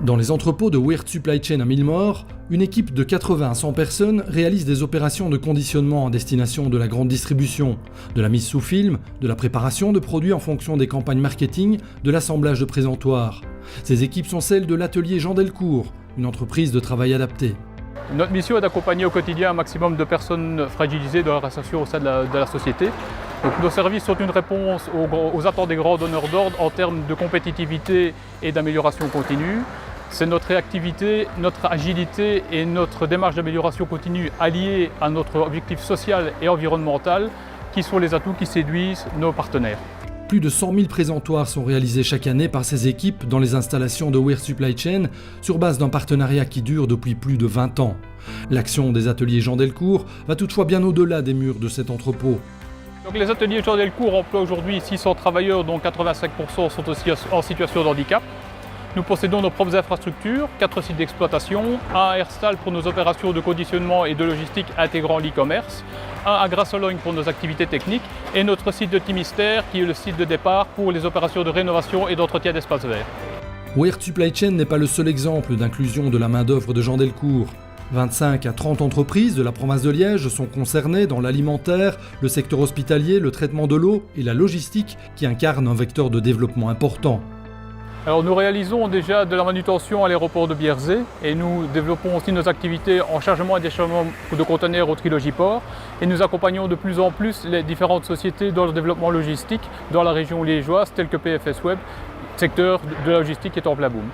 Dans les entrepôts de Weerts Supply Chain à Millemort, une équipe de 80 à 100 personnes réalise des opérations de conditionnement à destination de la grande distribution, de la mise sous film, de la préparation de produits en fonction des campagnes marketing, de l'assemblage de présentoirs. Ces équipes sont celles de l'atelier Jean Delcourt, une entreprise de travail adapté. Notre mission est d'accompagner au quotidien un maximum de personnes fragilisées dans leur insertion au sein de la société. Donc, nos services sont une réponse aux attentes des grands donneurs d'ordre en termes de compétitivité et d'amélioration continue. C'est notre réactivité, notre agilité et notre démarche d'amélioration continue alliée à notre objectif social et environnemental qui sont les atouts qui séduisent nos partenaires. Plus de 100 000 présentoirs sont réalisés chaque année par ces équipes dans les installations de Weerts Supply Chain sur base d'un partenariat qui dure depuis plus de 20 ans. L'action des ateliers Jean Delcourt va toutefois bien au-delà des murs de cet entrepôt. Donc, les ateliers Jean Delcourt emploient aujourd'hui 600 travailleurs dont 85% sont aussi en situation de handicap. Nous possédons nos propres infrastructures, 4 sites d'exploitation, un à Herstal pour nos opérations de conditionnement et de logistique intégrant l'e-commerce, un à Grassologne pour nos activités techniques et notre site de Timistère qui est le site de départ pour les opérations de rénovation et d'entretien d'espaces verts. Weerts Supply Chain n'est pas le seul exemple d'inclusion de la main-d'œuvre de Jean Delcourt. 25 à 30 entreprises de la province de Liège sont concernées dans l'alimentaire, le secteur hospitalier, le traitement de l'eau et la logistique qui incarnent un vecteur de développement important. Alors nous réalisons déjà de la manutention à l'aéroport de Bierzet et nous développons aussi nos activités en chargement et déchargement de conteneurs au Trilogiport et nous accompagnons de plus en plus les différentes sociétés dans le développement logistique dans la région liégeoise telle que PFS Web, secteur de la logistique est en plein boom.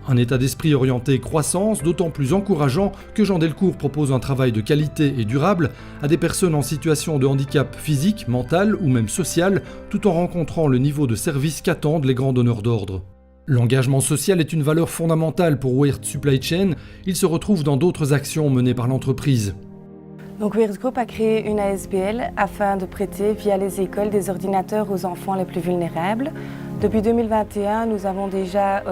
Un état d'esprit orienté croissance d'autant plus encourageant que Jean Delcourt propose un travail de qualité et durable à des personnes en situation de handicap physique, mental ou même social tout en rencontrant le niveau de service qu'attendent les grands donneurs d'ordre. L'engagement social est une valeur fondamentale pour Weerts Supply Chain. Il se retrouve dans d'autres actions menées par l'entreprise. Donc Weerts Group a créé une ASBL afin de prêter via les écoles des ordinateurs aux enfants les plus vulnérables. Depuis 2021, nous avons déjà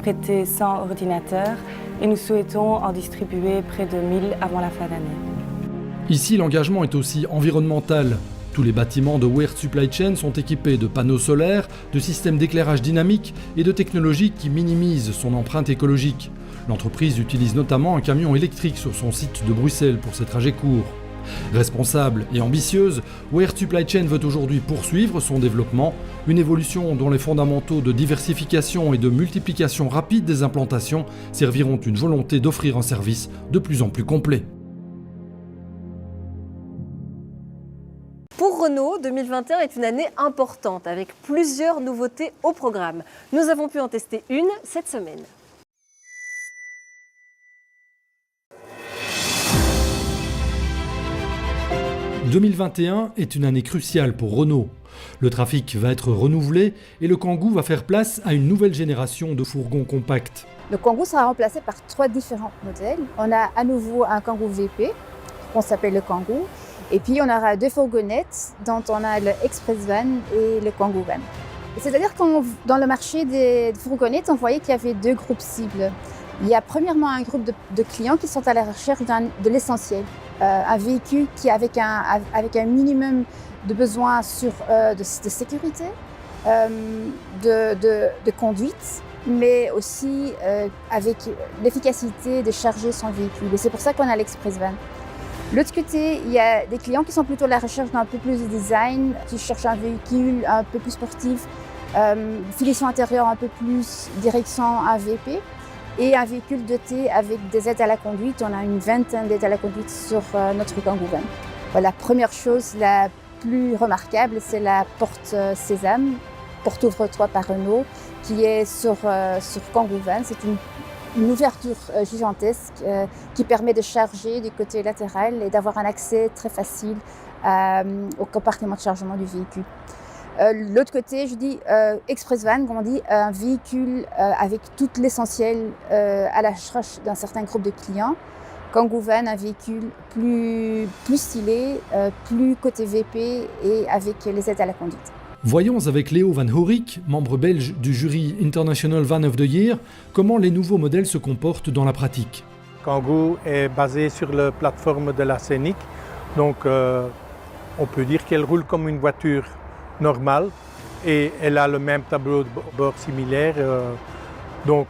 prêté 100 ordinateurs et nous souhaitons en distribuer près de 1000 avant la fin d'année. Ici, l'engagement est aussi environnemental. Tous les bâtiments de Weerts Supply Chain sont équipés de panneaux solaires, de systèmes d'éclairage dynamique et de technologies qui minimisent son empreinte écologique. L'entreprise utilise notamment un camion électrique sur son site de Bruxelles pour ses trajets courts. Responsable et ambitieuse, Weerts Supply Chain veut aujourd'hui poursuivre son développement, une évolution dont les fondamentaux de diversification et de multiplication rapide des implantations serviront une volonté d'offrir un service de plus en plus complet. Pour Renault, 2021 est une année importante avec plusieurs nouveautés au programme. Nous avons pu en tester une cette semaine. « 2021 est une année cruciale pour Renault. Le trafic va être renouvelé et le Kangoo va faire place à une nouvelle génération de fourgons compacts. Le Kangoo sera remplacé par 3 différents modèles. On a à nouveau un Kangoo VP, qu'on s'appelle le Kangoo. Et puis on aura 2 fourgonnettes dont on a le Express Van et le Kangoo Van. C'est-à-dire que dans le marché des fourgonnettes, on voyait qu'il y avait deux groupes cibles. Il y a premièrement un groupe de clients qui sont à la recherche de l'essentiel. Un véhicule qui avec un minimum de besoins de sécurité, de conduite, mais aussi avec l'efficacité de charger son véhicule. Et c'est pour ça qu'on a l'Express Van. De l'autre côté, il y a des clients qui sont plutôt à la recherche d'un peu plus de design, qui cherchent un véhicule un peu plus sportif, finition intérieure un peu plus direction AVP, et un véhicule doté avec des aides à la conduite. On a une vingtaine d'aides à la conduite sur notre Kangoo Van. La première chose, la plus remarquable, c'est la porte Sésame, porte ouvre-toi par Renault, qui est sur Kangoo Van. C'est une ouverture gigantesque qui permet de charger du côté latéral et d'avoir un accès très facile au compartiment de chargement du véhicule. L'autre côté, je dis Express Van, comme on dit, un véhicule avec tout l'essentiel à la recherche d'un certain groupe de clients. Kangoo Van, un véhicule plus stylé, plus côté VP et avec les aides à la conduite. Voyons avec Léo Van Horik, membre belge du jury International Van of the Year, comment les nouveaux modèles se comportent dans la pratique. Kangoo est basée sur la plateforme de la Scénic, donc on peut dire qu'elle roule comme une voiture normale et elle a le même tableau de bord similaire. Donc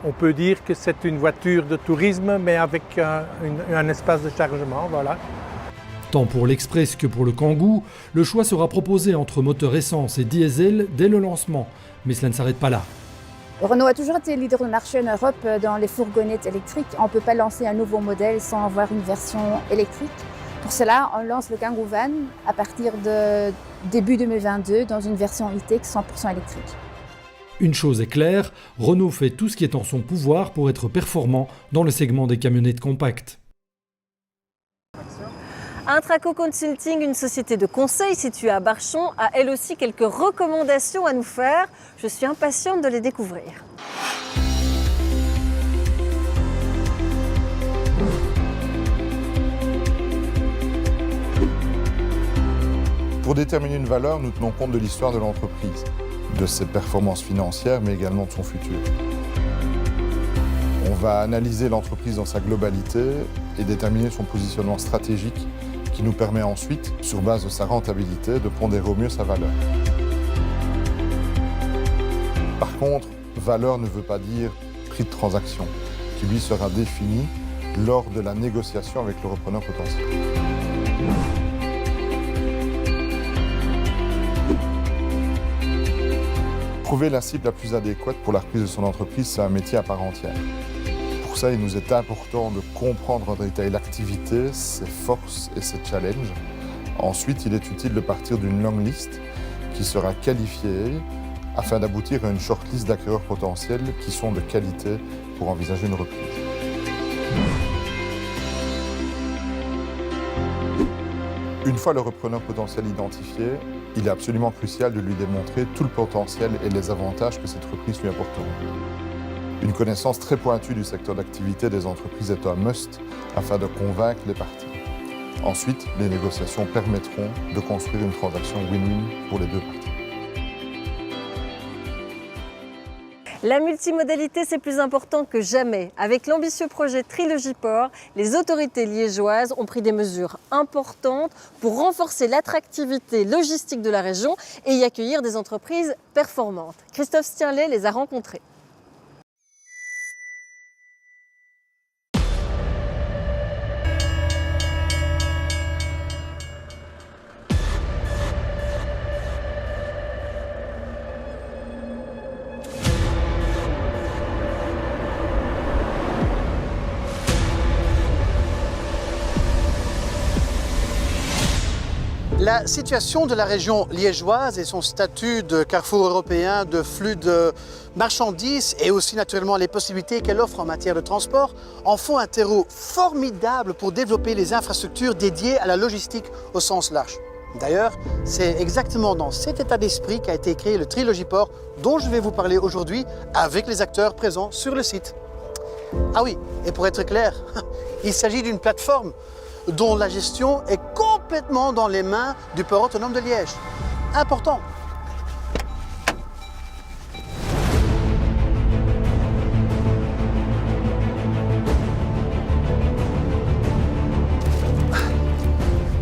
on peut dire que c'est une voiture de tourisme mais avec un espace de chargement. Voilà. Tant pour l'Express que pour le Kangoo, le choix sera proposé entre moteur essence et diesel dès le lancement. Mais cela ne s'arrête pas là. Renault a toujours été leader de marché en Europe dans les fourgonnettes électriques. On ne peut pas lancer un nouveau modèle sans avoir une version électrique. Pour cela, on lance le Kangoo Van à partir de début 2022 dans une version e-tech 100% électrique. Une chose est claire, Renault fait tout ce qui est en son pouvoir pour être performant dans le segment des camionnettes compactes. Intraco Consulting, une société de conseil située à Barchon, a elle aussi quelques recommandations à nous faire. Je suis impatiente de les découvrir. Pour déterminer une valeur, nous tenons compte de l'histoire de l'entreprise, de ses performances financières, mais également de son futur. On va analyser l'entreprise dans sa globalité et déterminer son positionnement stratégique qui nous permet ensuite, sur base de sa rentabilité, de pondérer au mieux sa valeur. Par contre, valeur ne veut pas dire prix de transaction, qui lui sera défini lors de la négociation avec le repreneur potentiel. Trouver la cible la plus adéquate pour la reprise de son entreprise, c'est un métier à part entière. Pour ça, il nous est important de comprendre en détail l'activité, ses forces et ses challenges. Ensuite, il est utile de partir d'une longue liste qui sera qualifiée afin d'aboutir à une shortlist d'acquéreurs potentiels qui sont de qualité pour envisager une reprise. Une fois le repreneur potentiel identifié, il est absolument crucial de lui démontrer tout le potentiel et les avantages que cette reprise lui apportera. Une connaissance très pointue du secteur d'activité des entreprises est un must afin de convaincre les parties. Ensuite, les négociations permettront de construire une transaction win-win pour les deux parties. La multimodalité, c'est plus important que jamais. Avec l'ambitieux projet Trilogy Port, les autorités liégeoises ont pris des mesures importantes pour renforcer l'attractivité logistique de la région et y accueillir des entreprises performantes. Christophe Stierlet les a rencontrées. La situation de la région liégeoise et son statut de carrefour européen de flux de marchandises et aussi naturellement les possibilités qu'elle offre en matière de transport en font un terreau formidable pour développer les infrastructures dédiées à la logistique au sens large. D'ailleurs, c'est exactement dans cet état d'esprit qu'a été créé le Trilogy Port dont je vais vous parler aujourd'hui avec les acteurs présents sur le site. Ah oui, et pour être clair, il s'agit d'une plateforme dont la gestion est complètement dans les mains du port autonome de Liège. Important.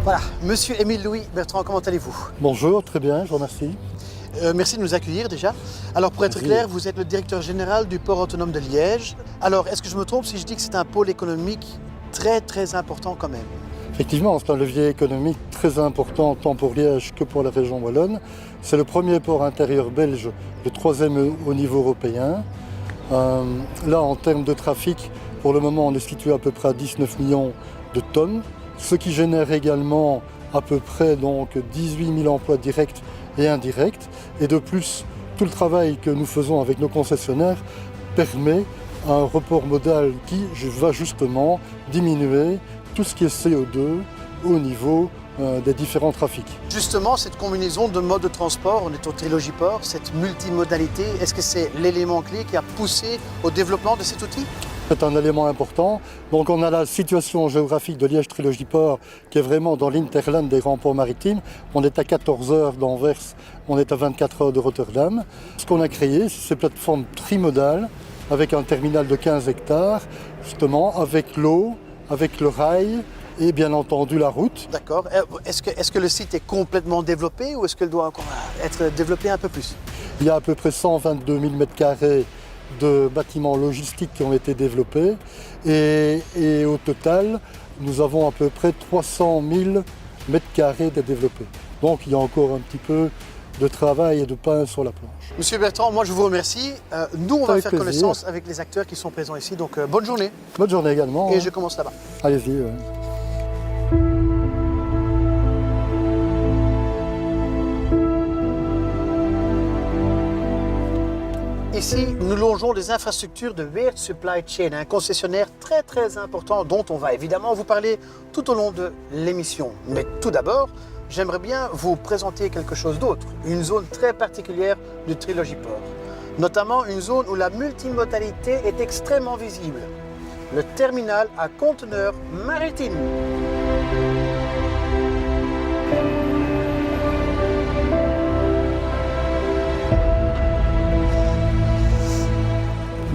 Voilà, monsieur Émile Louis Bertrand, comment allez-vous? Bonjour, très bien, je vous remercie. Merci de nous accueillir déjà. Alors pour être clair, vous êtes le directeur général du port autonome de Liège. Alors est-ce que je me trompe si je dis que c'est un pôle économique très important quand même? Effectivement, c'est un levier économique très important tant pour Liège que pour la région wallonne. C'est le premier port intérieur belge, le 3e au niveau européen. Là, en termes de trafic, pour le moment, on est situé à peu près à 19 millions de tonnes, ce qui génère également à peu près donc 18 000 emplois directs et indirects. Et de plus, tout le travail que nous faisons avec nos concessionnaires permet un report modal qui va justement diminuer tout ce qui est CO2 au niveau des différents trafics. Justement, cette combinaison de modes de transport, on est au Trilogiport, cette multimodalité, est-ce que c'est l'élément clé qui a poussé au développement de cet outil? C'est un élément important. Donc on a la situation géographique de Liège-Trilogiport qui est vraiment dans l'interland des grands ports maritimes. On est à 14 heures d'Anvers, on est à 24 heures de Rotterdam. Ce qu'on a créé, c'est ces plateformes trimodales avec un terminal de 15 hectares, justement avec l'eau, avec le rail et bien entendu la route. D'accord. Est-ce que le site est complètement développé ou est-ce qu'il doit encore être développé un peu plus? Il y a à peu près 122 000 m² de bâtiments logistiques qui ont été développés et au total, nous avons à peu près 300 000 m² de développés. Donc il y a encore un petit peu de travail et de pain sur la planche. Monsieur Bertrand, moi je vous remercie. Nous, on va faire plaisir. connaissance avec les acteurs qui sont présents ici. Donc bonne journée. Bonne journée également. Et je commence là-bas. Allez-y. Ouais. Ici, nous longeons les infrastructures de Weert Supply Chain, un concessionnaire très important dont on va évidemment vous parler tout au long de l'émission. Mais tout d'abord, j'aimerais bien vous présenter quelque chose d'autre, une zone très particulière du Trilogiport, notamment une zone où la multimodalité est extrêmement visible, le terminal à conteneurs maritimes.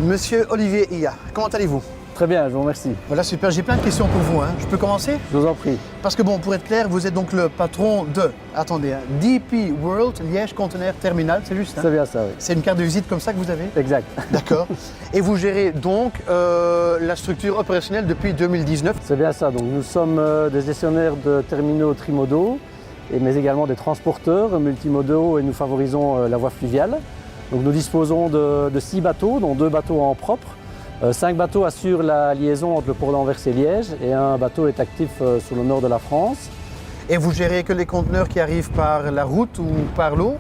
Monsieur Olivier Iya, comment allez-vous? Très bien, je vous remercie. Voilà, super. J'ai plein de questions pour vous. Je peux commencer? Je vous en prie. Parce que bon, pour être clair, vous êtes donc le patron de, attendez, DP World Liège Container Terminal, c'est juste? C'est bien ça, oui. C'est une carte de visite comme ça que vous avez? Exact. D'accord. Et vous gérez donc la structure opérationnelle depuis 2019? C'est bien ça. Donc nous sommes des gestionnaires de terminaux trimodaux, mais également des transporteurs multimodaux et nous favorisons la voie fluviale. Donc nous disposons de 6 bateaux, dont 2 bateaux en propre. 5 bateaux assurent la liaison entre le port d'Anvers et Liège et un bateau est actif sur le nord de la France. Et vous gérez que les conteneurs qui arrivent par la route ou par l'eau?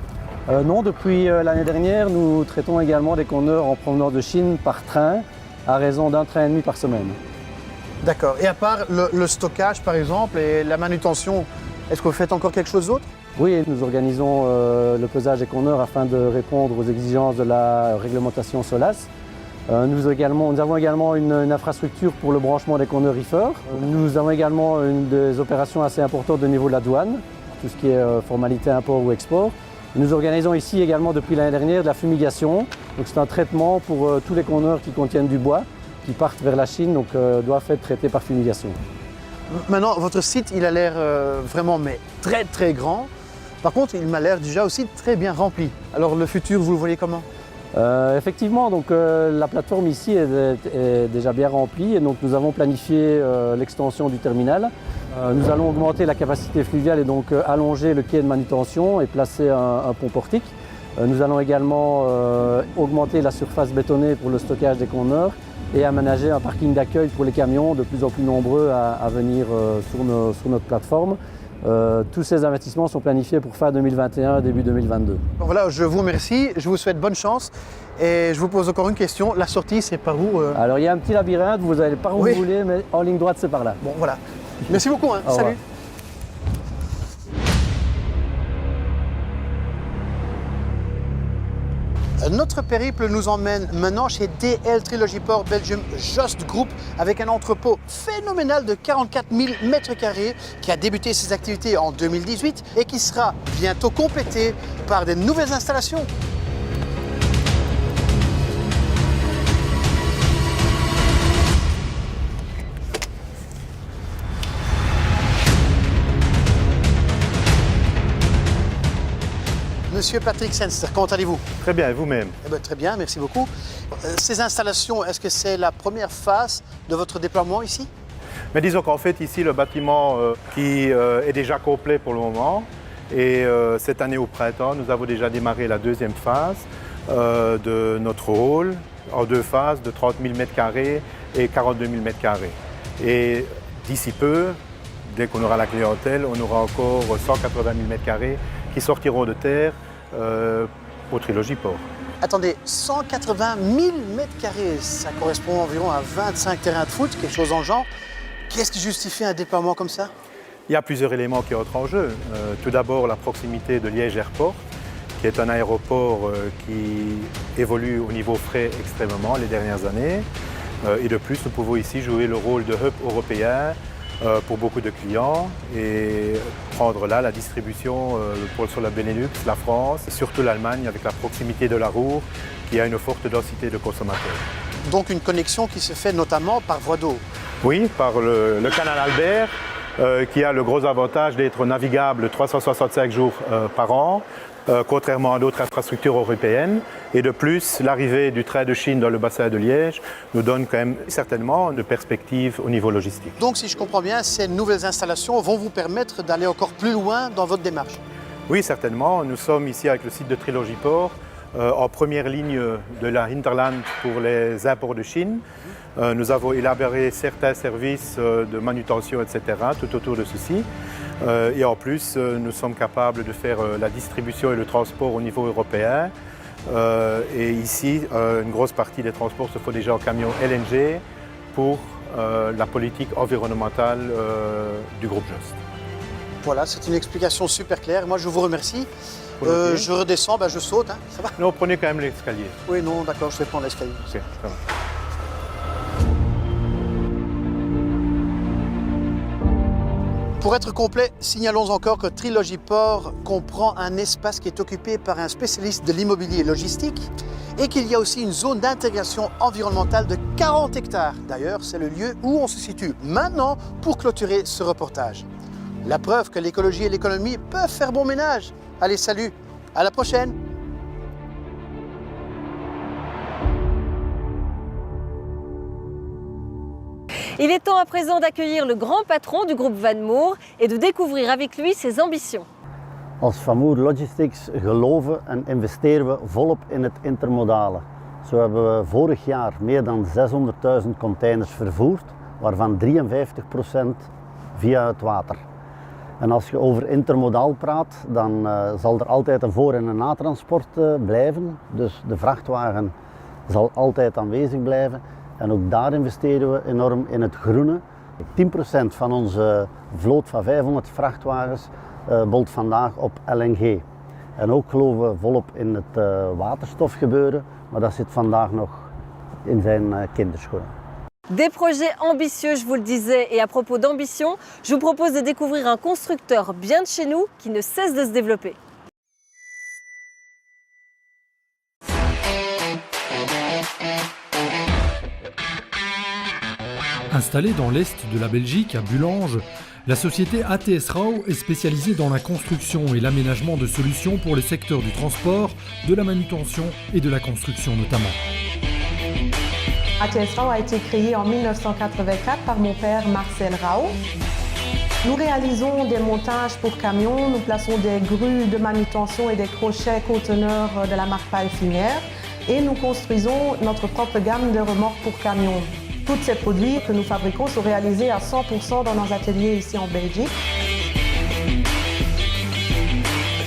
Non, depuis l'année dernière, nous traitons également des conteneurs en provenance de Chine par train, à raison d'un train et demi par semaine. D'accord. Et à part le stockage par exemple et la manutention, est-ce que vous faites encore quelque chose d'autre? Oui, nous organisons le pesage des conteneurs afin de répondre aux exigences de la réglementation SOLAS. Nous avons également une infrastructure pour le branchement des conteneurs reefer. Nous avons également des opérations assez importantes au niveau de la douane, tout ce qui est formalité import ou export. Nous organisons ici également depuis l'année dernière de la fumigation. C'est un traitement pour tous les conteneurs qui contiennent du bois, qui partent vers la Chine, donc doivent être traités par fumigation. Maintenant, votre site, il a l'air vraiment très grand. Par contre, il m'a l'air déjà aussi très bien rempli. Alors le futur, vous le voyez comment? Effectivement, donc, la plateforme ici est déjà bien remplie et donc nous avons planifié l'extension du terminal. Nous allons augmenter la capacité fluviale et donc allonger le quai de manutention et placer un pont portique. Nous allons également augmenter la surface bétonnée pour le stockage des conteneurs et aménager un parking d'accueil pour les camions de plus en plus nombreux à venir sur notre plateforme. Tous ces investissements sont planifiés pour fin 2021 début 2022. Voilà, je vous remercie, je vous souhaite bonne chance et je vous pose encore une question. La sortie, c'est par où? Alors il y a un petit labyrinthe, vous allez par où vous voulez, mais en ligne droite, c'est par là. Bon, voilà. Merci beaucoup, salut. Notre périple nous emmène maintenant chez DL Trilogiport Belgium Just Group avec un entrepôt phénoménal de 44 000 m² qui a débuté ses activités en 2018 et qui sera bientôt complété par de nouvelles installations. Monsieur Patrick Senster, comment allez-vous? Très bien, et vous-même? Très bien, merci beaucoup. Ces installations, est-ce que c'est la première phase de votre déploiement ici? Mais disons qu'en fait, ici, le bâtiment qui est déjà complet pour le moment. Et cette année au printemps, nous avons déjà démarré la deuxième phase de notre hall en 2 phases de 30 000 m² et 42 000 m². Et d'ici peu, dès qu'on aura la clientèle, on aura encore 180 000 m² qui sortiront de terre au Trilogy Port. Attendez, 180 000 m², ça correspond environ à 25 terrains de foot, quelque chose en genre. Qu'est-ce qui justifie un déploiement comme ça? Il y a plusieurs éléments qui entrent en jeu. Tout d'abord, la proximité de Liège Airport, qui est un aéroport qui évolue au niveau frais extrêmement les dernières années. Et de plus, nous pouvons ici jouer le rôle de hub européen pour beaucoup de clients et prendre là la distribution sur le Benelux, la France, et surtout l'Allemagne avec la proximité de la Ruhr qui a une forte densité de consommateurs. Donc une connexion qui se fait notamment par voie d'eau? Oui, par le canal Albert qui a le gros avantage d'être navigable 365 jours par an, contrairement à d'autres infrastructures européennes. Et de plus, l'arrivée du train de Chine dans le bassin de Liège nous donne quand même certainement de perspectives au niveau logistique. Donc si je comprends bien, ces nouvelles installations vont vous permettre d'aller encore plus loin dans votre démarche? Oui, certainement. Nous sommes ici avec le site de Trilogy Port en première ligne de la Hinterland pour les imports de Chine. Nous avons élaboré certains services de manutention, etc., tout autour de ceci. Et en plus, nous sommes capables de faire la distribution et le transport au niveau européen. Et ici, une grosse partie des transports se font déjà en camion LNG pour la politique environnementale du groupe Jost. Voilà, c'est une explication super claire. Moi, je vous remercie. Je redescends, je saute, hein. Ça va? Non, prenez quand même l'escalier. Oui, non, d'accord, je vais prendre l'escalier. Okay, ça va. Pour être complet, signalons encore que Trilogy Port comprend un espace qui est occupé par un spécialiste de l'immobilier logistique et qu'il y a aussi une zone d'intégration environnementale de 40 hectares. D'ailleurs, c'est le lieu où on se situe maintenant pour clôturer ce reportage. La preuve que l'écologie et l'économie peuvent faire bon ménage. Allez, salut, à la prochaine! Il est temps à présent d'accueillir le grand patron du groupe Van Moer et de découvrir avec lui ses ambitions. Als Van Moer Logistics geloven en investeren we volop in het intermodale. Zo hebben we vorig jaar meer dan 600.000 containers vervoerd, waarvan 53% via het water. En als je over intermodaal praat, dan zal er altijd een voor- en een natransport blijven. Dus de vrachtwagen zal altijd aanwezig blijven. En ook daar investeren we enorm in het groene. 10% van onze vloot van 500 vrachtwagens bolt vandaag op LNG. En ook geloven we volop in het waterstofgebeuren, maar dat zit vandaag nog in zijn kinderschoenen. Des projets ambitieux, je vous le disais, et à propos d'ambition, je vous propose de découvrir un constructeur bien de chez nous qui ne cesse de se développer. Installée dans l'est de la Belgique, à Bulange, la société ATS Rauw est spécialisée dans la construction et l'aménagement de solutions pour les secteurs du transport, de la manutention et de la construction notamment. ATS Rauw a été créé en 1984 par mon père Marcel Rauw. Nous réalisons des montages pour camions, nous plaçons des grues de manutention et des crochets conteneurs de la marque Palfinière et nous construisons notre propre gamme de remorques pour camions. Tous ces produits que nous fabriquons sont réalisés à 100% dans nos ateliers ici en Belgique.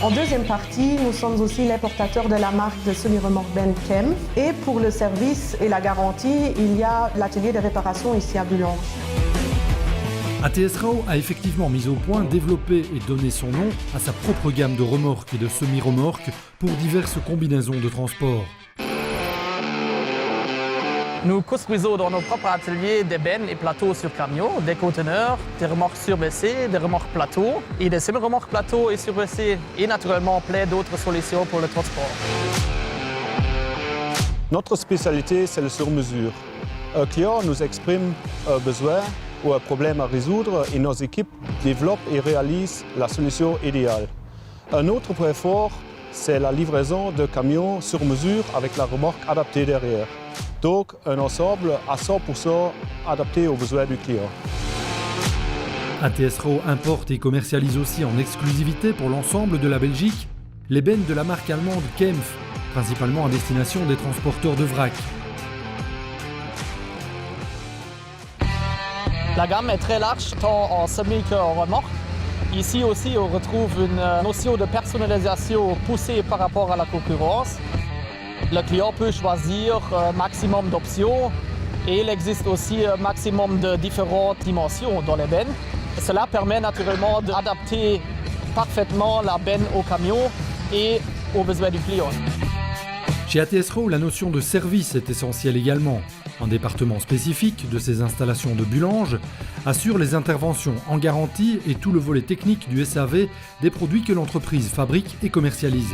En deuxième partie, nous sommes aussi l'importateur de la marque de semi-remorque Ben Kem. Et pour le service et la garantie, il y a l'atelier de réparation ici à Bulange. ATS Rauw a effectivement mis au point, développé et donné son nom à sa propre gamme de remorques et de semi-remorques pour diverses combinaisons de transport. Nous construisons dans nos propres ateliers des bennes et plateaux sur camions, des conteneurs, des remorques surbaissées, des remorques plateaux et des semi-remorques plateaux et surbaissées et naturellement plein d'autres solutions pour le transport. Notre spécialité, c'est le sur-mesure. Un client nous exprime un besoin ou un problème à résoudre et nos équipes développent et réalisent la solution idéale. Un autre point fort c'est la livraison de camions sur mesure avec la remorque adaptée derrière. Donc un ensemble à 100% adapté aux besoins du client. ATS Rho importe et commercialise aussi en exclusivité pour l'ensemble de la Belgique les bennes de la marque allemande Kempf, principalement à destination des transporteurs de vrac. La gamme est très large, tant en semi qu'en remorque. Ici aussi, on retrouve une notion de personnalisation poussée par rapport à la concurrence. Le client peut choisir un maximum d'options et il existe aussi un maximum de différentes dimensions dans les bennes. Cela permet naturellement d'adapter parfaitement la benne au camion et aux besoins du client. Chez ATS Rho, la notion de service est essentielle également. Un département spécifique de ces installations de bulange assure les interventions en garantie et tout le volet technique du SAV des produits que l'entreprise fabrique et commercialise.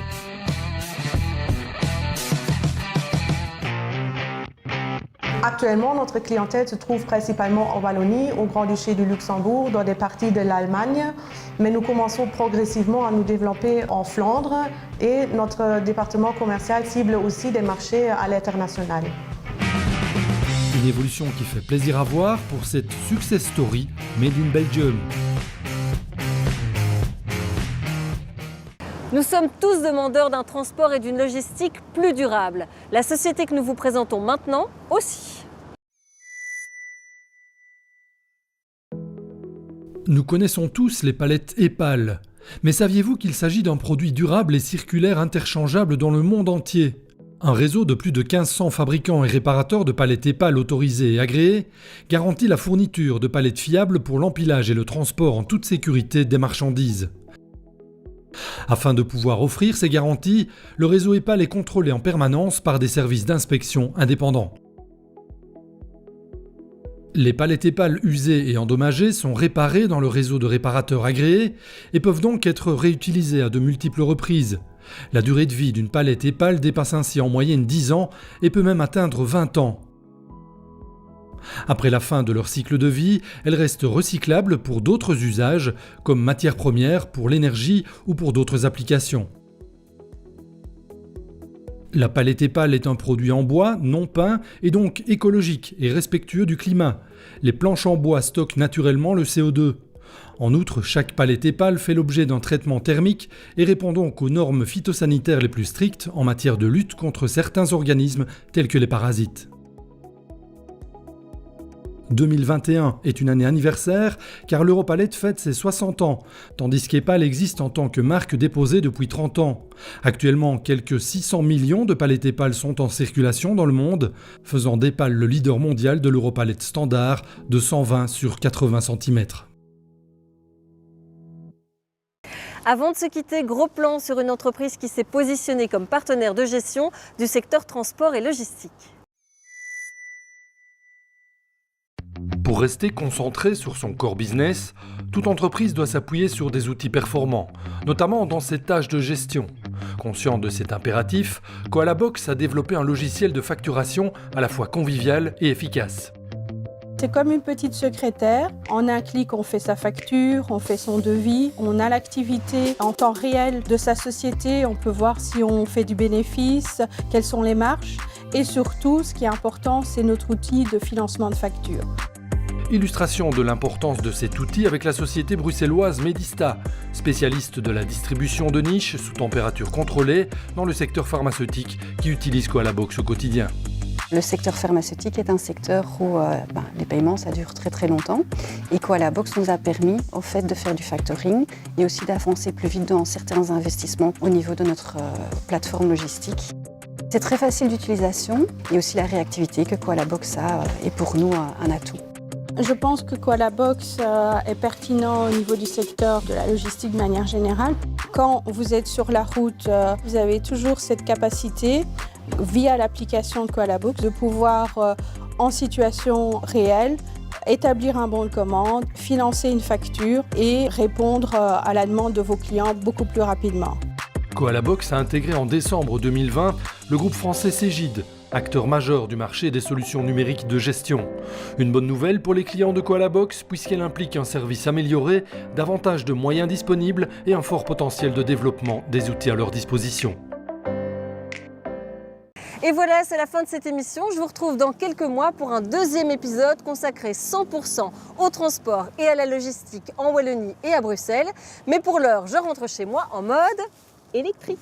Actuellement, notre clientèle se trouve principalement en Wallonie, au Grand-Duché du Luxembourg, dans des parties de l'Allemagne, mais nous commençons progressivement à nous développer en Flandre et notre département commercial cible aussi des marchés à l'international. Une évolution qui fait plaisir à voir pour cette success story made in Belgium. Nous sommes tous demandeurs d'un transport et d'une logistique plus durable. La société que nous vous présentons maintenant aussi. Nous connaissons tous les palettes EPAL. Mais saviez-vous qu'il s'agit d'un produit durable et circulaire interchangeable dans le monde entier ? Un réseau de plus de 1500 fabricants et réparateurs de palettes EPAL autorisés et agréés garantit la fourniture de palettes fiables pour l'empilage et le transport en toute sécurité des marchandises. Afin de pouvoir offrir ces garanties, le réseau EPAL est contrôlé en permanence par des services d'inspection indépendants. Les palettes EPAL usées et endommagées sont réparées dans le réseau de réparateurs agréés et peuvent donc être réutilisées à de multiples reprises. La durée de vie d'une palette EPAL dépasse ainsi en moyenne 10 ans et peut même atteindre 20 ans. Après la fin de leur cycle de vie, elles restent recyclables pour d'autres usages, comme matière première pour l'énergie ou pour d'autres applications. La palette EPAL est un produit en bois, non peint, et donc écologique et respectueux du climat. Les planches en bois stockent naturellement le CO2. En outre, chaque palette EPAL fait l'objet d'un traitement thermique et répond donc aux normes phytosanitaires les plus strictes en matière de lutte contre certains organismes tels que les parasites. 2021 est une année anniversaire car l'Europalette fête ses 60 ans, tandis qu'EPAL existe en tant que marque déposée depuis 30 ans. Actuellement, quelques 600 millions de palettes EPAL sont en circulation dans le monde, faisant d'EPAL le leader mondial de l'Europalette standard de 120 sur 80 cm. Avant de se quitter, gros plan sur une entreprise qui s'est positionnée comme partenaire de gestion du secteur transport et logistique. Pour rester concentré sur son core business, toute entreprise doit s'appuyer sur des outils performants, notamment dans ses tâches de gestion. Conscient de cet impératif, Koalabox a développé un logiciel de facturation à la fois convivial et efficace. C'est comme une petite secrétaire. En un clic, on fait sa facture, on fait son devis, on a l'activité en temps réel de sa société, on peut voir si on fait du bénéfice, quelles sont les marges. Et surtout, ce qui est important, c'est notre outil de financement de facture. Illustration de l'importance de cet outil avec la société bruxelloise Medista, spécialiste de la distribution de niche sous température contrôlée dans le secteur pharmaceutique qui utilise Koalabox au quotidien. Le secteur pharmaceutique est un secteur où les paiements ça dure très longtemps et Koalabox nous a permis au fait de faire du factoring et aussi d'avancer plus vite dans certains investissements au niveau de notre plateforme logistique. C'est très facile d'utilisation et aussi la réactivité que Koalabox a est pour nous un atout. Je pense que Koalabox est pertinent au niveau du secteur de la logistique de manière générale. Quand vous êtes sur la route, vous avez toujours cette capacité, via l'application de Koalabox, de pouvoir, en situation réelle, établir un bon de commande, financer une facture et répondre à la demande de vos clients beaucoup plus rapidement. Koalabox a intégré en décembre 2020 le groupe français Cegid, acteur majeur du marché des solutions numériques de gestion. Une bonne nouvelle pour les clients de Koalabox puisqu'elle implique un service amélioré, davantage de moyens disponibles et un fort potentiel de développement des outils à leur disposition. Et voilà, c'est la fin de cette émission. Je vous retrouve dans quelques mois pour un deuxième épisode consacré 100% au transport et à la logistique en Wallonie et à Bruxelles. Mais pour l'heure, je rentre chez moi en mode électrique.